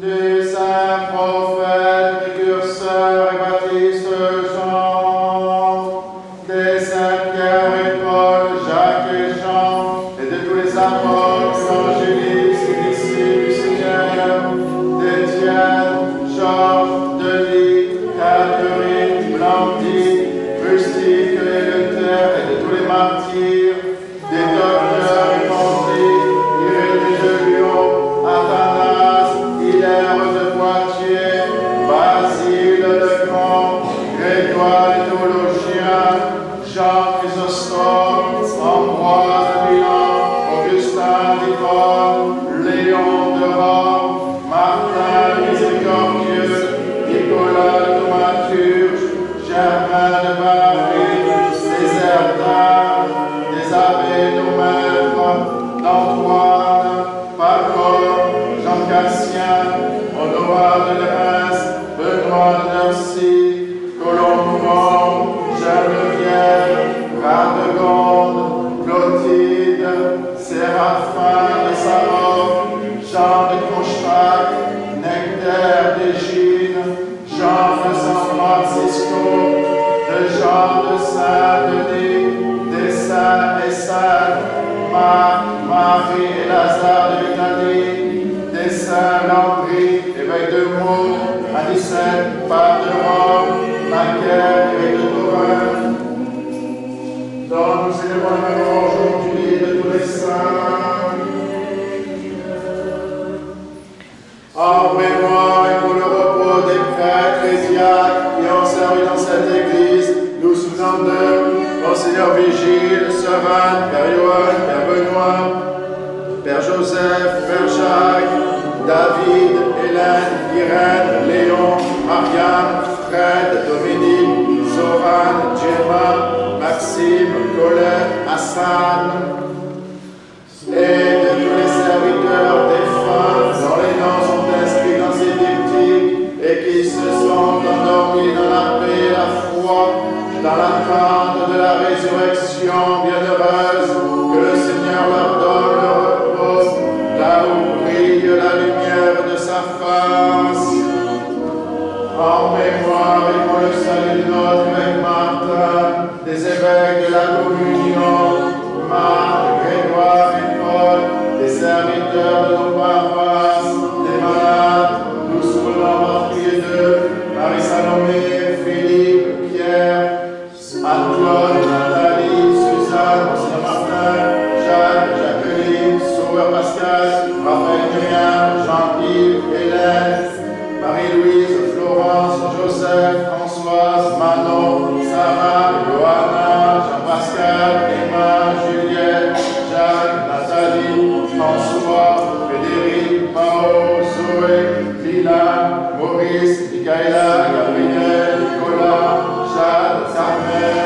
des saints prophètes, précurseurs et baptistes Jean, des saints Pierre et Paul, Jacques et Jean, et de tous les apôtres, évangélistes et disciples du Seigneur, d'Étienne, Georges, Denis, Catherine, Blandine, Rustique et Luther, et de tous les martyrs, des docteurs et pontifes, Irénée de Lyon, Athanase, Hilaire de Poitiers, Basile de Caen, Grégoire le théologien, Jean Chrysostome, Ambroise de Milan, Augustin d'Hippone, Léon de Rome, Martin miséricordieux, Nicolas de Thaumaturge, Germain de Bavarie, Désertin, des abbés nos maîtres, d'Antoine, Paco, Jean Cassien, Honorat de Reims, Benoît de Nancy, Colombo, Geneviève, Radegonde, Clotilde, Séraphin de Savoie, Jean de Constrac, Nectaire d'Égine, Jean de San Francisco, de Jean de Saint-Denis, des saints et saintes, Marc, Marie et Lazare de Bethanie, des saints Landry, évêque de Meaux, Anicette, pape de Rome, Macaire, évêque de Corinthe, dont nous célébrons la mémoire aujourd'hui de tous les saints. En mémoire et pour le repos des prêtres et diacres qui ont servi dans cette église, nous souvenons d'eux, Monseigneur Vigile, Serein, Père Johan, Père Benoît, Père Joseph, Père Jacques, David, Hélène, Irène, Léon, Marianne, Fred, Dominique, Zoran, Gemma, Maxime, Colette, Hassan, et de tous les serviteurs défunts dont les noms sont inscrits dans ces diptyques et qui se sont endormis dans la paix et la foi, dans l'attente de la résurrection bienheureuse, que le Seigneur leur donne le repos, là où brille la lumière de sa face. En mémoire et pour le salut de notre évêque Martin, des évêques de la communion, Marc, Grégoire et Paul, des serviteurs de nos paroisses, des malades, nous souvenons en prier d'eux, Marie-Salomé, Philippe, Pierre, Antoine, Nathalie, Suzanne, Monseigneur Martin, Jacques, Jacqueline, Sauveur Pascal, Raphaël Miriam, Jean-Yves, Hélène, Marie-Louise, Florence, Joseph, Françoise, Manon, Sarah, Johanna, Jean-Pascal, Emma, Juliette, Jacques, Nathalie, François, Frédéric, Mao, Zoé, Lila, Maurice, Michaela, Gabriel, Nicolas, Jade, Carmen.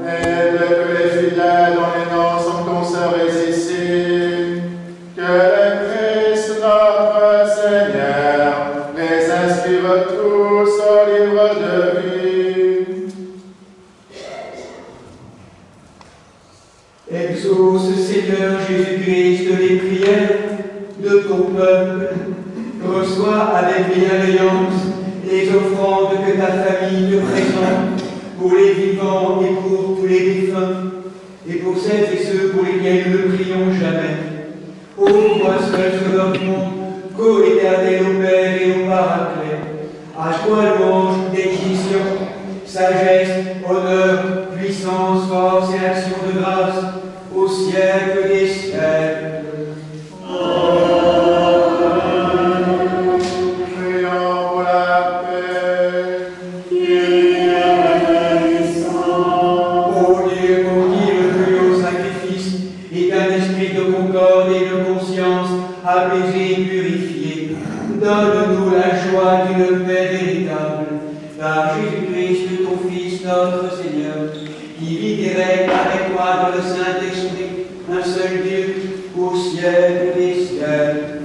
Et de tous les fidèles dont les noms sont conservés ici, que le Christ notre Seigneur les inscrive tous au livre de vie. Exauce, Seigneur Jésus-Christ, les prières de ton peuple. Reçois avec bienveillance les offrandes que ta famille te présente pour les vivants et pour tous les défunts, et pour celles et ceux pour lesquels nous ne prions jamais. Ô toi seul Sauveur du monde, co-éternel au Père et au Paraclet, à toi louange, bénédiction, sagesse, honneur, puissance, force et action de grâce, au siècle des siècles. Prions pour la paix. Ô Dieu, pour qui le plus haut sacrifice est un esprit de concorde et de conscience apaisé et purifié, donne-nous la joie d'une paix véritable. Par Jésus-Christ, ton Fils, notre Seigneur, qui vit et règne avec toi dans le Saint-Esprit, un seul Dieu, au siècle des siècles.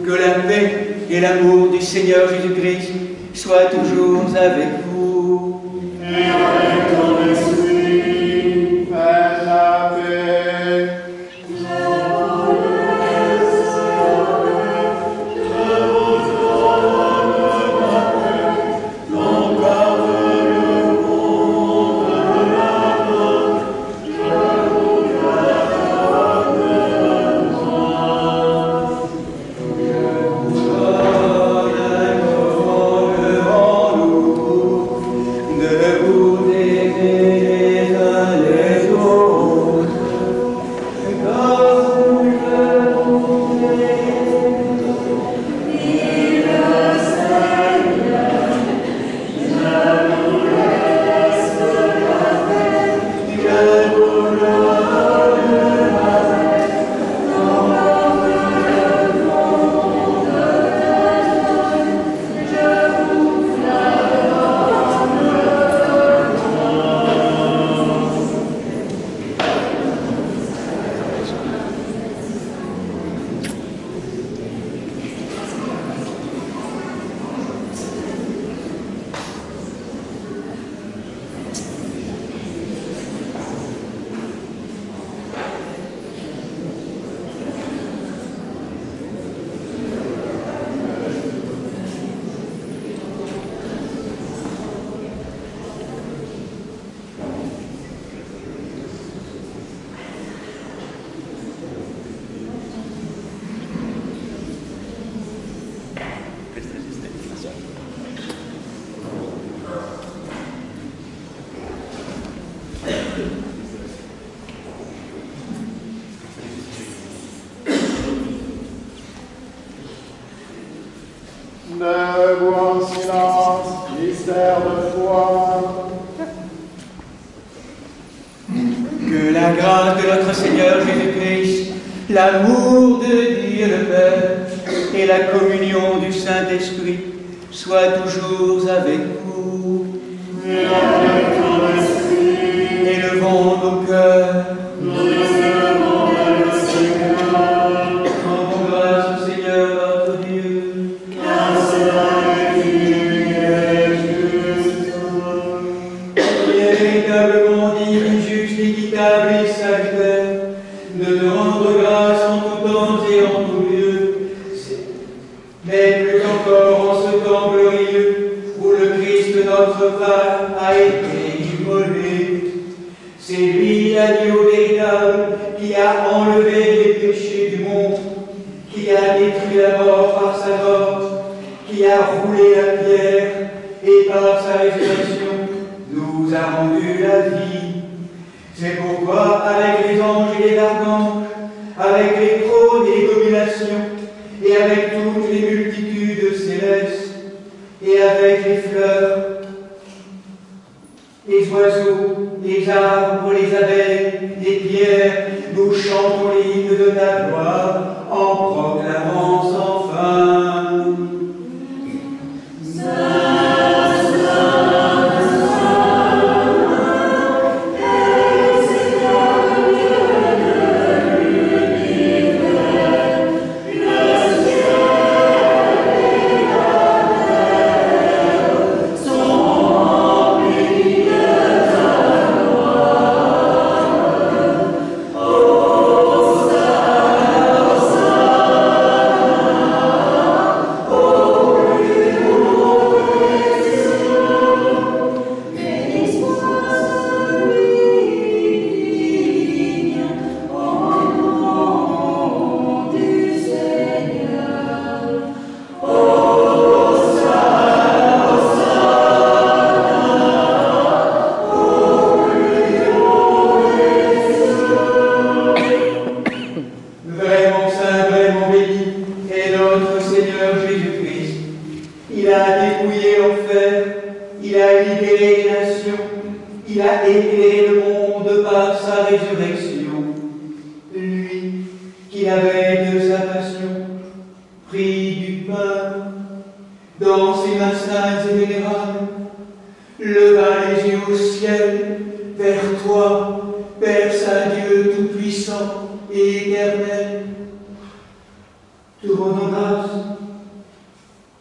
Que la paix et l'amour du Seigneur Jésus-Christ soient soit toujours avec vous. Et avec ton esprit. Fais la paix. Debout en silence, mystère de foi. Que la grâce de notre Seigneur Jésus-Christ, l'amour de Dieu le Père et la communion du Saint-Esprit soient toujours avec vous. Et avec ton esprit. Élevons nos cœurs. Nous élevons vers le Seigneur. Rendons grâce au Seigneur notre Dieu. Car cela est digne et juste. Il est véritablement digne, juste, équitable et salutaire de te rendre grâce en tout temps et en tout lieu, mais plus encore en ce temps glorieux où le Christ notre Père a été immolé. C'est lui l'agneau véritable qui a enlevé les péchés du monde, qui a détruit la mort par sa mort, qui a roulé la pierre et par sa résurrection nous a rendu la vie. C'est pourquoi, avec les anges et les archanges, avec les trônes et les dominations, et avec toutes les multitudes célestes, et avec les fleurs, les oiseaux, les arbres, les abeilles, les pierres, nous chantons l'hymne de ta gloire en proclamant sans fin.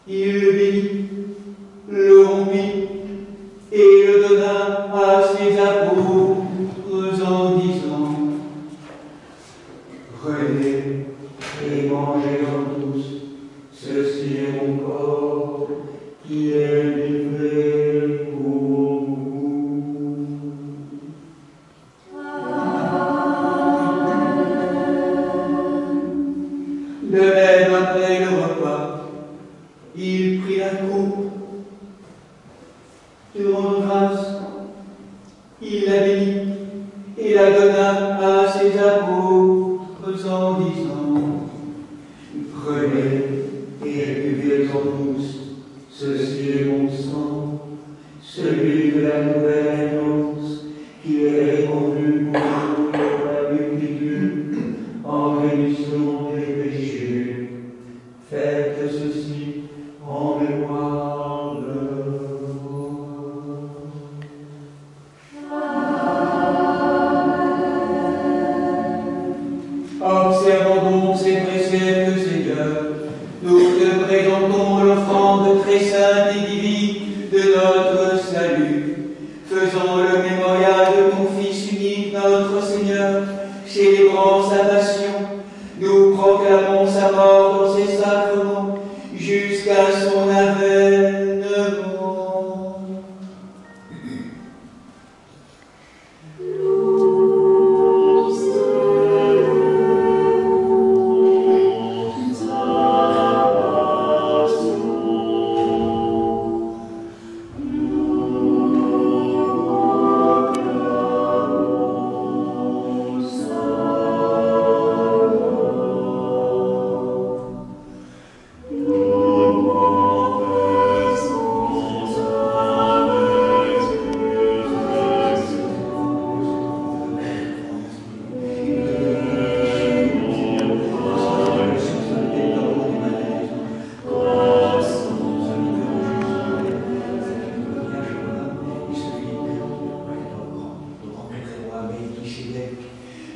Il le bénit, délivré pour vous. De même, après le repas, il prit la coupe, te rend grâce, il la bénit et la donna à ses apôtres en disant: Prenez et buvez en tous, ceci est mon sang, celui de la nouvelle alliance, qui est répandu pour la multitude en rémission des péchés. Faites ceci en mémoire de moi. Observons donc ces préceptes, Seigneur. Nous te présentons l'offrande très sainte et divine de notre salut. Faisant le mémorial de ton Fils unique, notre Seigneur, célébrant sa passion, nous proclamons sa mort dans ses sacrements jusqu'à son avènement.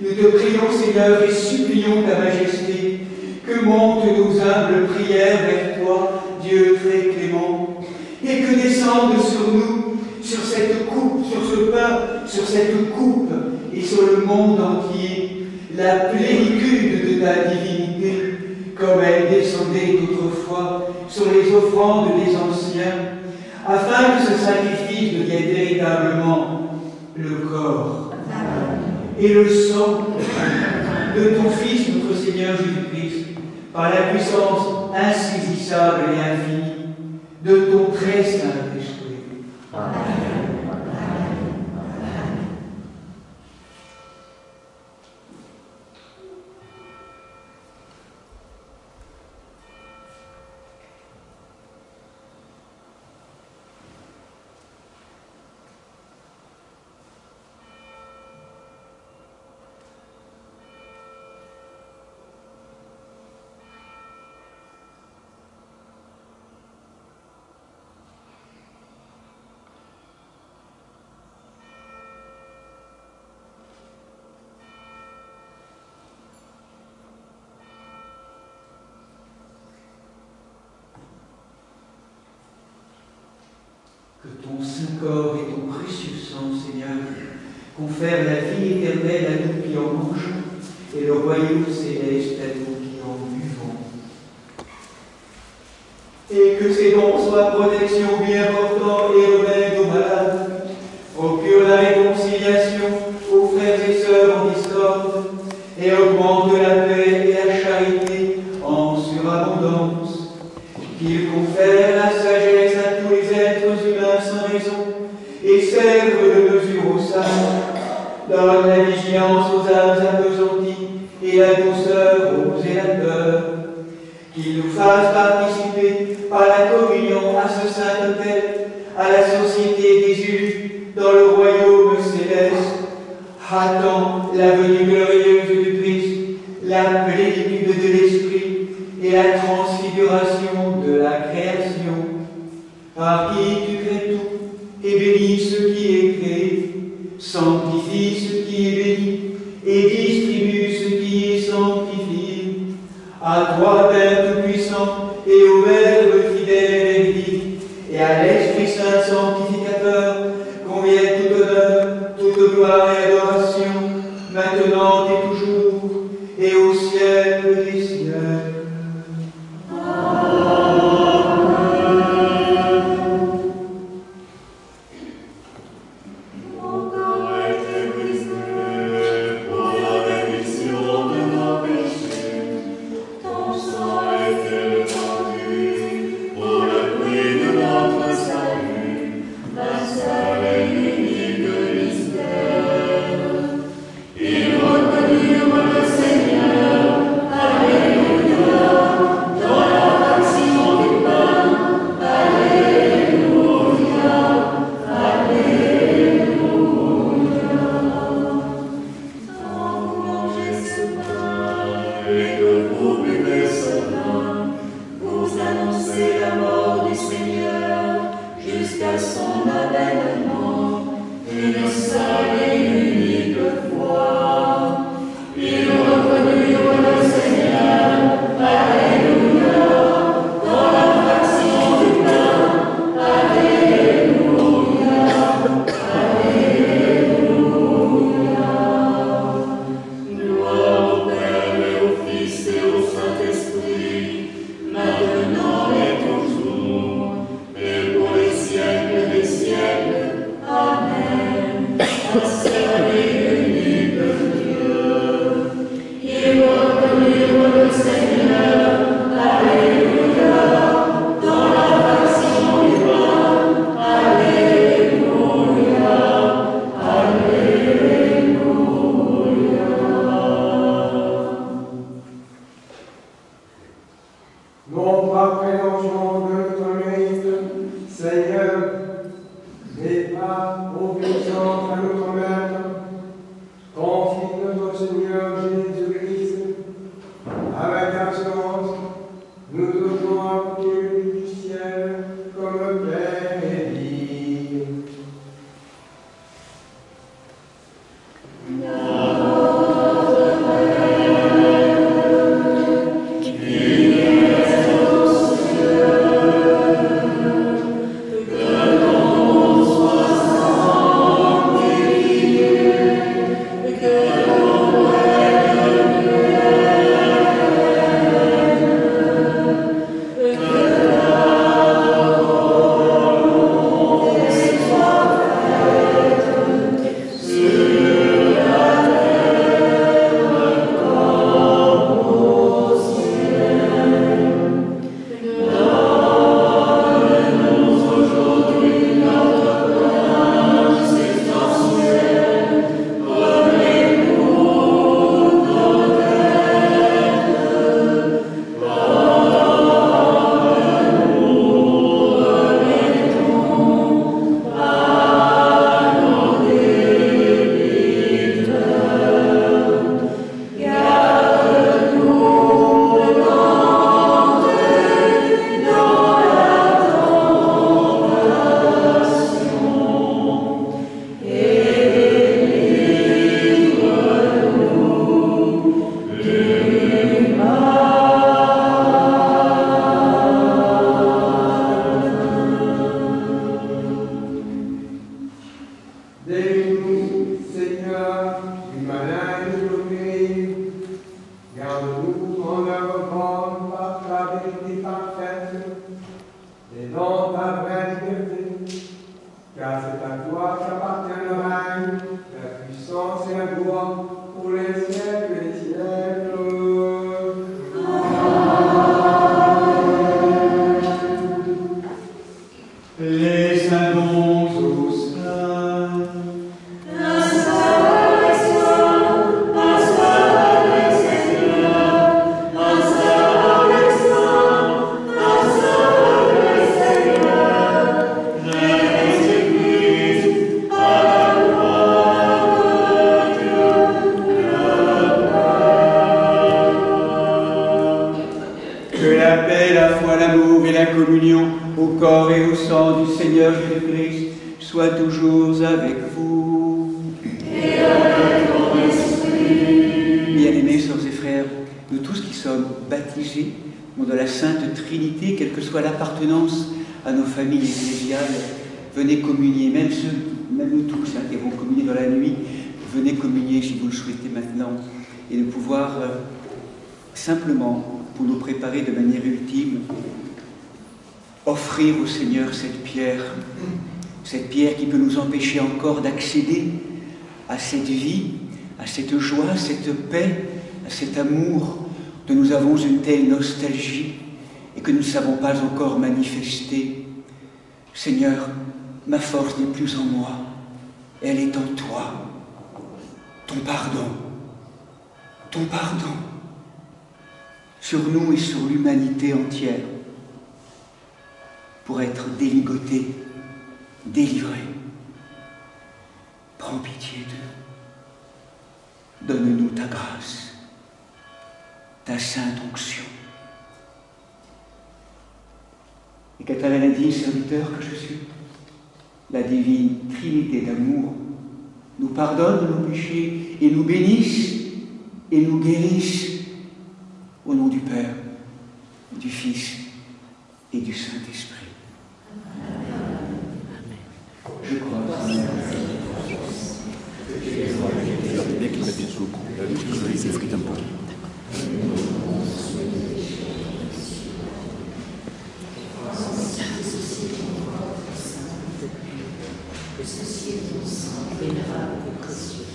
Nous te prions, Seigneur, et supplions ta majesté, que montent nos humbles prières vers toi, Dieu très clément, et que descende sur nous, sur cette coupe, sur ce pain, sur cette coupe, et sur le monde entier, la plénitude de ta divinité, comme elle descendait autrefois sur les offrandes des anciens, afin que ce sacrifice devienne véritablement le corps et le sang de ton Fils, notre Seigneur Jésus-Christ, par la puissance insaisissable et infinie de ton très Saint-Esprit. Amen. Que ton Saint-Corps et ton précieux sang, Seigneur, confèrent la vie éternelle à nous qui en mangeons et le royaume céleste à nous qui en buvons. Et que ces dons soient protection bien portant et remède aux malades, procure la réconciliation aux frères et sœurs en discorde, et augmente la paix et la charité en surabondance, qu'il confère la sagesse à tous les êtres humains sans raison, et serve de mesure aux saints, donne la vigilance aux âmes appesanties et la douceur aux zélateurs, qu'il nous fasse participer par la communion à ce saint autel, à la société des élus dans le royaume céleste, hâtant la venue glorieuse du Christ, la plénitude de l'Esprit et la transfiguration de la création, par qui tu crées tout et bénis ce qui est créé, sanctifie ce qui est béni et distribue ce qui est sanctifié. À toi, Père Tout-Puissant, et au Verbe fidèle et vif, et à l'Esprit Saint sanctificateur, convient tout honneur, toute gloire et adoration, maintenant et toujours, et au siècle des siècles. Amen. son avènement, une seule et unique fois. Ils reconnurent le Seigneur, Alléluia, dans la fraction du pain, Alléluia, Alléluia. Gloire au Père et au Fils et au Saint-Esprit, maintenant et toujours, et pour les siècles des siècles. Amen. Un seul et unique Dieu. Ils reconnurent le Seigneur, Alléluia, dans la fraction du pain, Alléluia, Alléluia. Non pas prévention de notre mérite, Seigneur, mais par obéissance à notre Maître, ton Fils notre Seigneur Jésus-Christ, avec assurance, nous osons apporter le but du ciel comme le Père est dit. Délivre-nous, Seigneur, du malin et de l'opéré. Garde-nous en œuvre bonne par ta vérité parfaite et dans ta vraie liberté. Car c'est à toi qu'appartient le règne, la puissance et la gloire pour les siècles et les siècles. Les salons au sein. Que la paix, la foi, l'amour et la communion au corps et au sang du Seigneur Jésus-Christ soient toujours avec vous. Et avec ton esprit. Bien-aimés, sœurs et frères, nous tous qui sommes baptisés au nom de la Sainte Trinité, quelle que soit l'appartenance à nos familles ecclésiales, venez communier, même nous tous qui avons communié dans la nuit, venez communier si vous le souhaitez maintenant, et de pouvoir simplement, pour nous préparer de manière ultime, offrir au Seigneur cette pierre qui peut nous empêcher encore d'accéder à cette vie, à cette joie, à cette paix, à cet amour dont nous avons une telle nostalgie et que nous ne savons pas encore manifester. Seigneur, ma force n'est plus en moi, elle est en toi. Ton pardon sur nous et sur l'humanité entière, pour être déligoté, délivré. Prends pitié d'eux. Donne-nous ta grâce, ta sainte onction. Et Catalan a dit, serviteur que je suis, la divine Trinité d'amour nous pardonne nos péchés et nous bénisse et nous guérisse au nom du Père, du Fils et du Saint-Esprit. Je crois. Dès qu'il met des sous, il s'effrite un peu. Que ceci est ton sang, vénérable et précieux.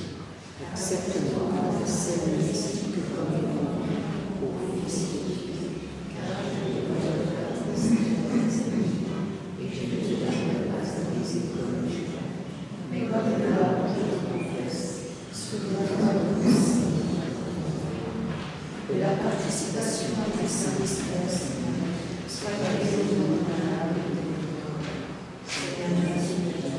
Accepte-moi comme la scène mystique comme une bonne au Fils de Dieu, car je ne peux pas et je ne te donnerai pas à miséricorde. Mais comme là, je te confesse, souviens-toi de mon Seigneur, de la participation à tes saints mystères, soit réalisée dans mon âme et dans mon corps. Seigneur, merci de ton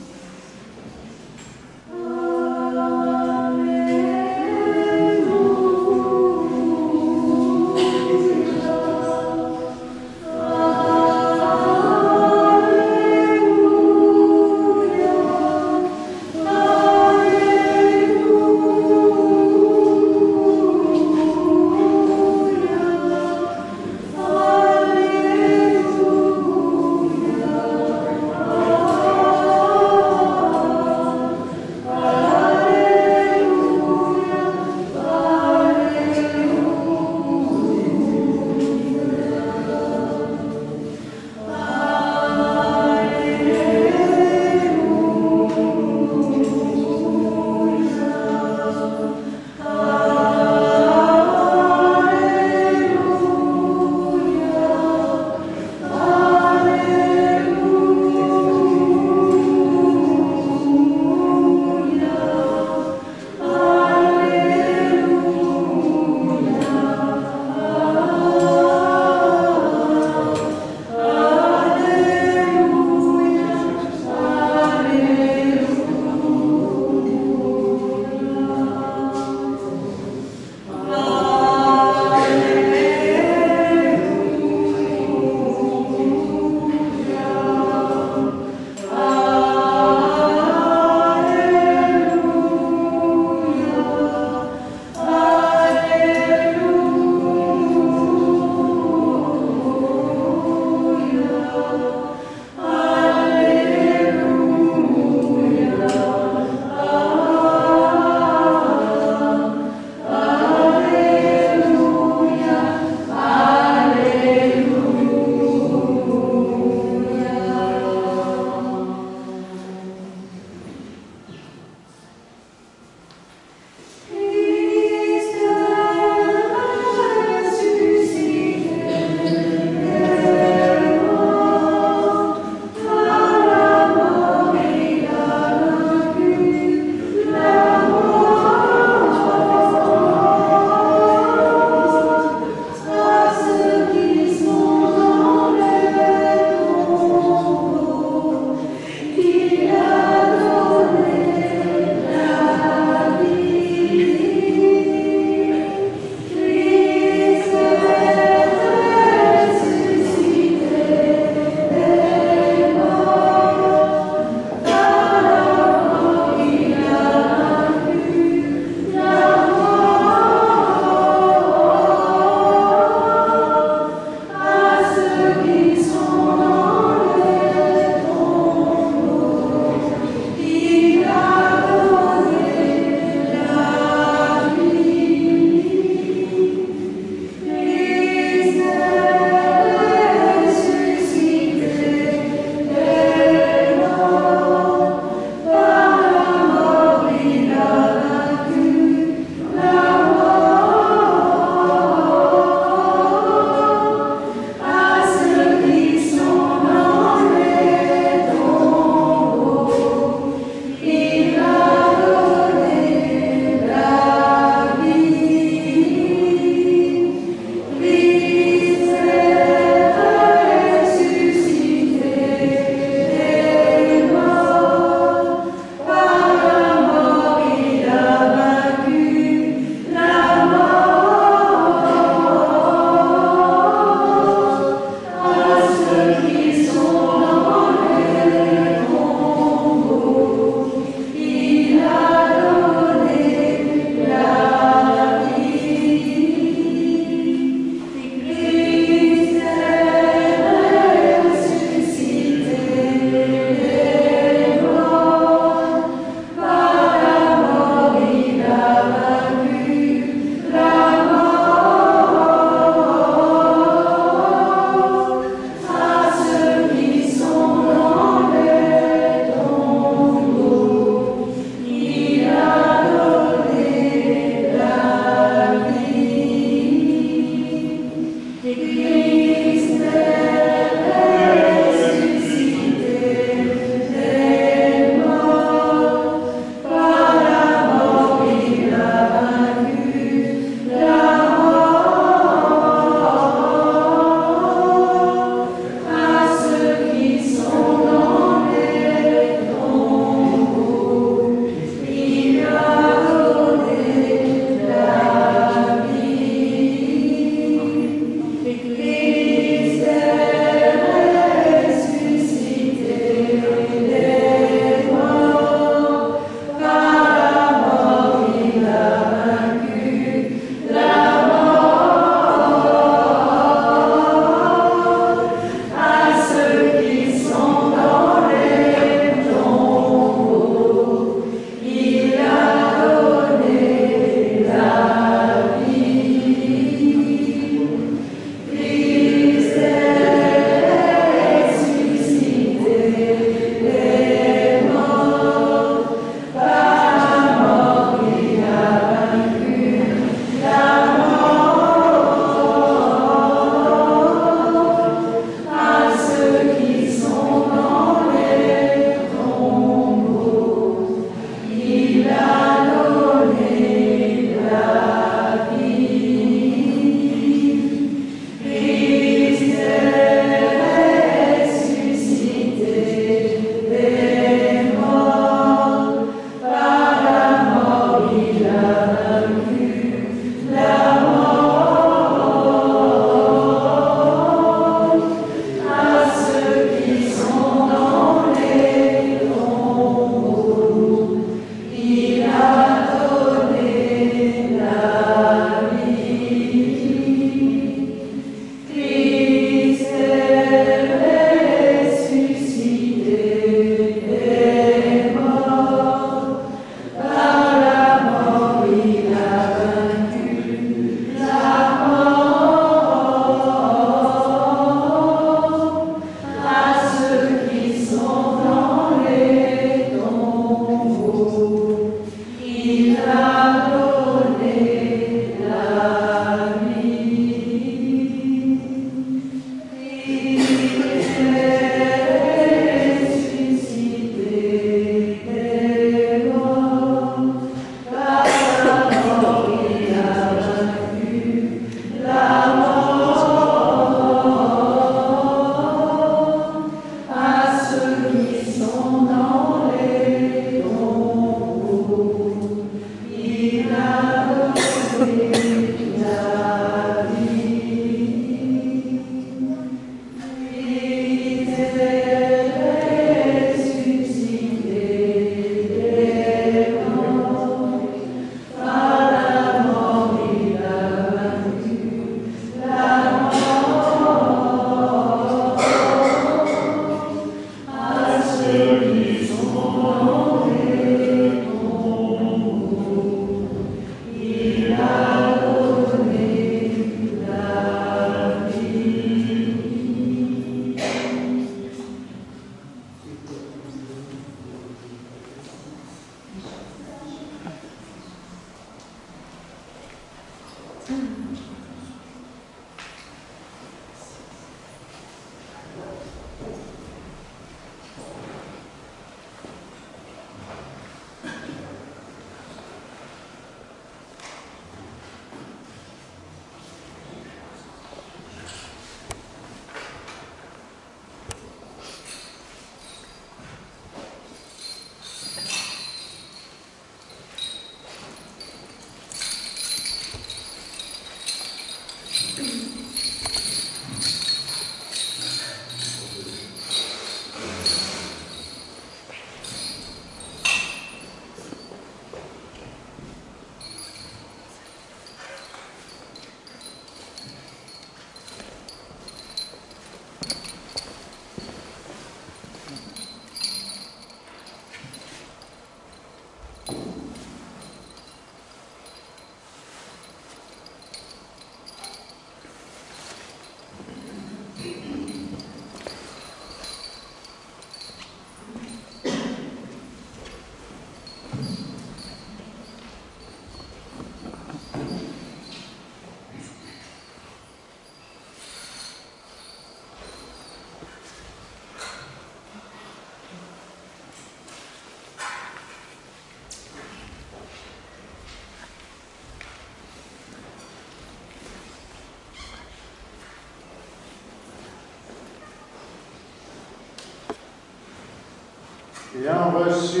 Ayant reçu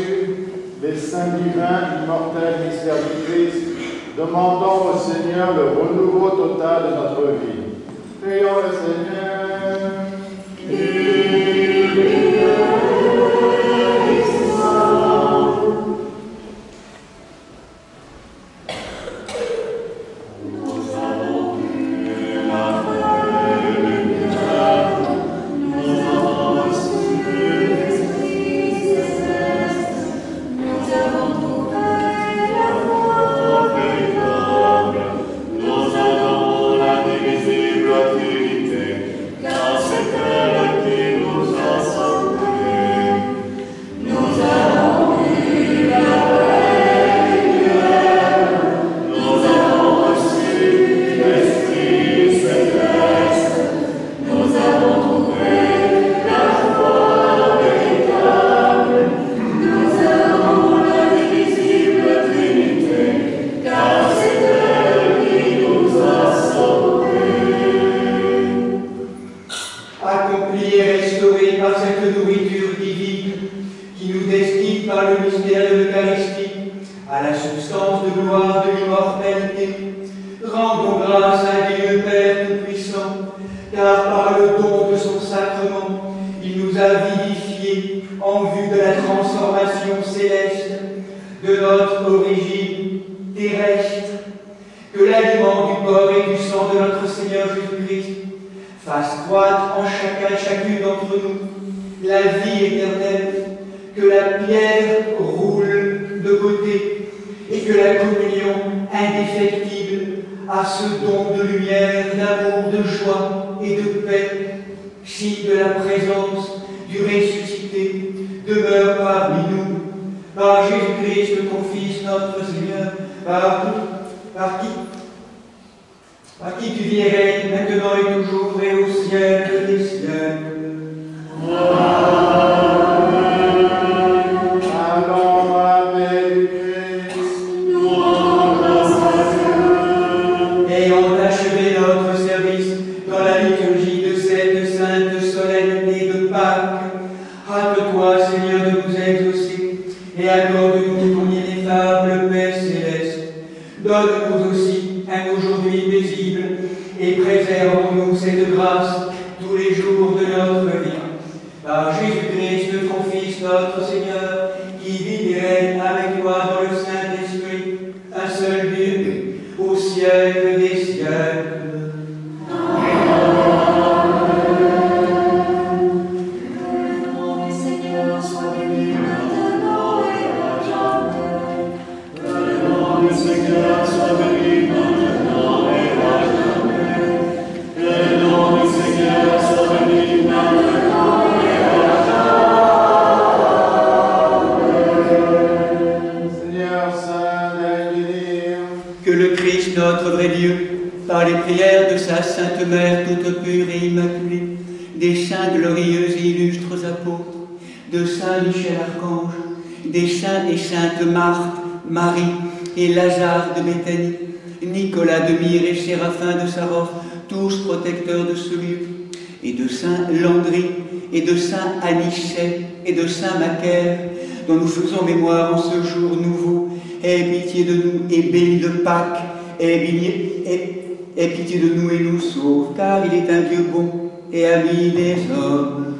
les saints divins, immortels, mystères du Christ, demandons au Seigneur le renouveau total de notre vie. Prions le Seigneur. que le Christ, notre vrai Dieu, par les prières de sa Sainte Mère toute pure et immaculée, des saints glorieux et illustres apôtres, de saint Michel Archange, des saints et saintes Marthe, Marie et Lazare de Béthanie, Nicolas de Myre et Séraphin de Sarov, tous protecteurs de ce lieu, et de saint Landry, et de saint Anicet, et de saint Macaire, dont nous faisons mémoire en ce jour nouveau. Aie pitié de nous et bénis de Pâques, aie pitié de nous et nous sauve, car il est un Dieu bon et ami des hommes.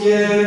Yeah.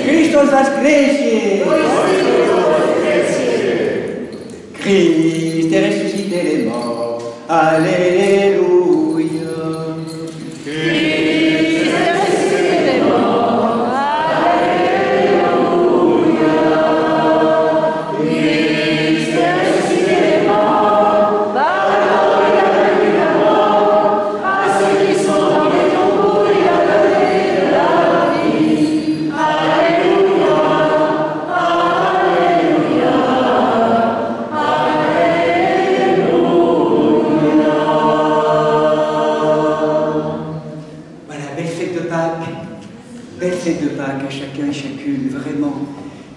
Christos Vascresi! Christ est ressuscité les morts. Alléluia. Christ est ressuscité des morts. Alléluia. Christ est ressuscité des morts. Parole à la mort. À ceux qui sont dans les tombeaux, il a donné de la vie. Alléluia. Alléluia. Voilà, belle fête de Pâques. Belle fête de Pâques à chacun et chacune. Vraiment,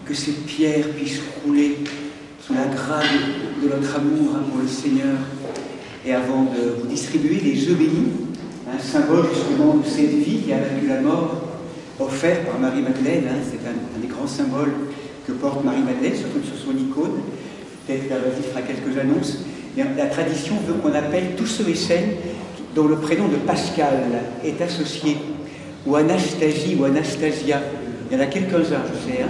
que ces pierres puissent rouler sous la grâce de notre amour pour le Seigneur. Et avant de vous distribuer les œufs bénis, un symbole justement de cette vie qui a vaincu la mort, offert par Marie-Madeleine, c'est un des grands symboles que porte Marie-Madeleine, surtout sur son icône. Peut-être qu'elle fera quelques annonces. Et la tradition veut qu'on appelle tous ceux et celles dont le prénom de Pascal est associé, ou Anastasie ou Anastasia. Il y en a quelques-uns, je sais,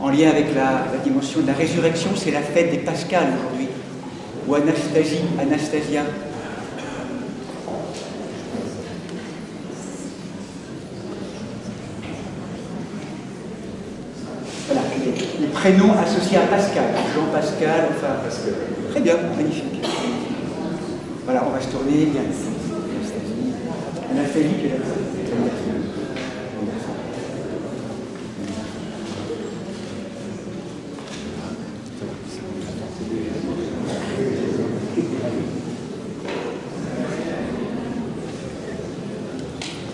en lien avec la dimension de la résurrection, c'est la fête des Pascals aujourd'hui. Ou Anastasie, Anastasia. Voilà, les prénoms associés à Pascal, Jean-Pascal, enfin Pascal. Très bien, magnifique. Voilà, on va se tourner bien. Anastasie qui est là.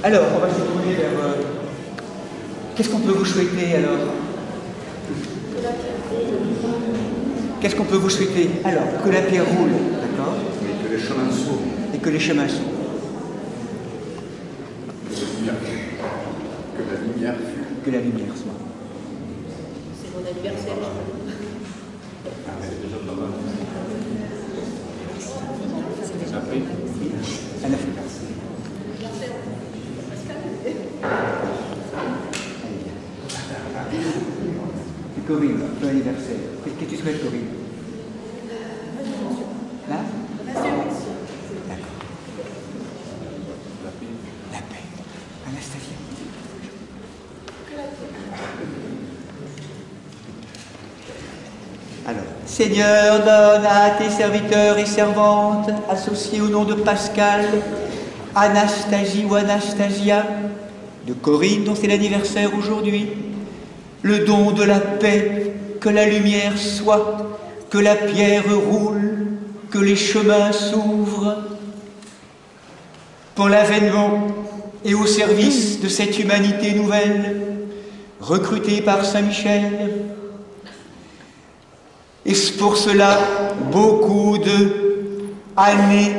Alors, on va se tourner vers... Qu'est-ce qu'on peut vous souhaiter alors? Qu'est-ce qu'on peut vous souhaiter? Alors, que la pierre roule, d'accord? Et que les chemins s'ouvrent. Et que les chemins s'ouvrent. Que la lumière fût. Que la lumière soit. C'est mon anniversaire. Après, Un Africain. Et Corinne, ton anniversaire. Qu'est-ce que tu souhaites, Corinne? Là? D'accord. La paix. Anastasia. Alors, Seigneur, donne à tes serviteurs et servantes, associés au nom de Pascal, Anastasie ou Anastasia, de Corinne dont c'est l'anniversaire aujourd'hui, le don de la paix, que la lumière soit, que la pierre roule, que les chemins s'ouvrent, pour l'avènement et au service de cette humanité nouvelle, recrutée par Saint Michel. Et pour cela, beaucoup d'années,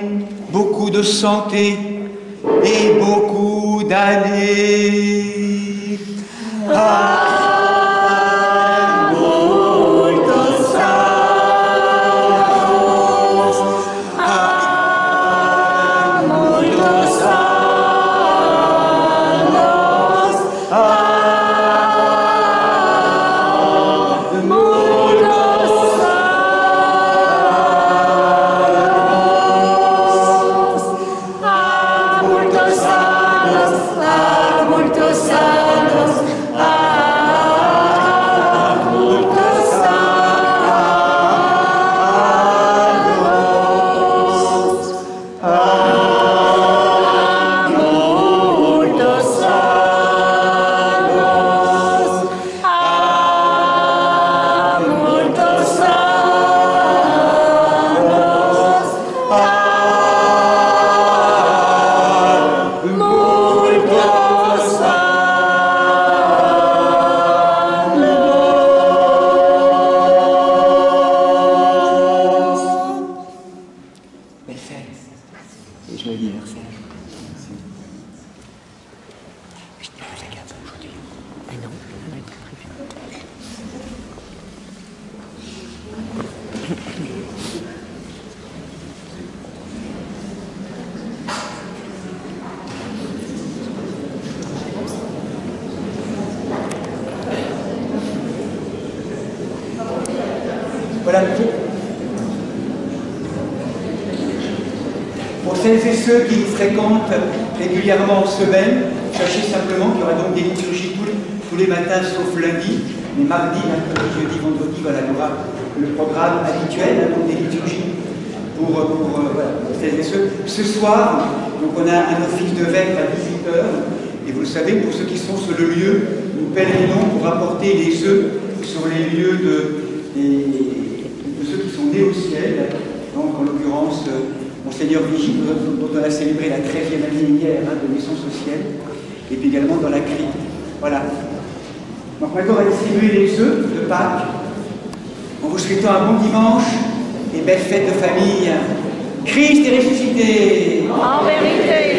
beaucoup de santé et beaucoup d'années. et ceux qui nous fréquentent régulièrement en semaine, sachez simplement qu'il y aura donc des liturgies tous les matins sauf lundi, mais mardi, mercredi, jeudi, vendredi, voilà, il y aura le programme habituel, donc des liturgies pour voilà, celles et ceux. Ce soir, donc on a un office de vêpres à 18h, et vous le savez, pour ceux qui sont sur le lieu, nous pèlerinons pour apporter les œufs sur les lieux de ceux qui sont nés au ciel, donc en l'occurrence Monseigneur Vigile, dont on a célébré la 13e année hier de naissance au ciel, et puis également dans la crypte. Voilà. Donc maintenant on va distribuer les œufs de Pâques, en vous souhaitant un bon dimanche et belle fête de famille. Christ est ressuscité. En vérité.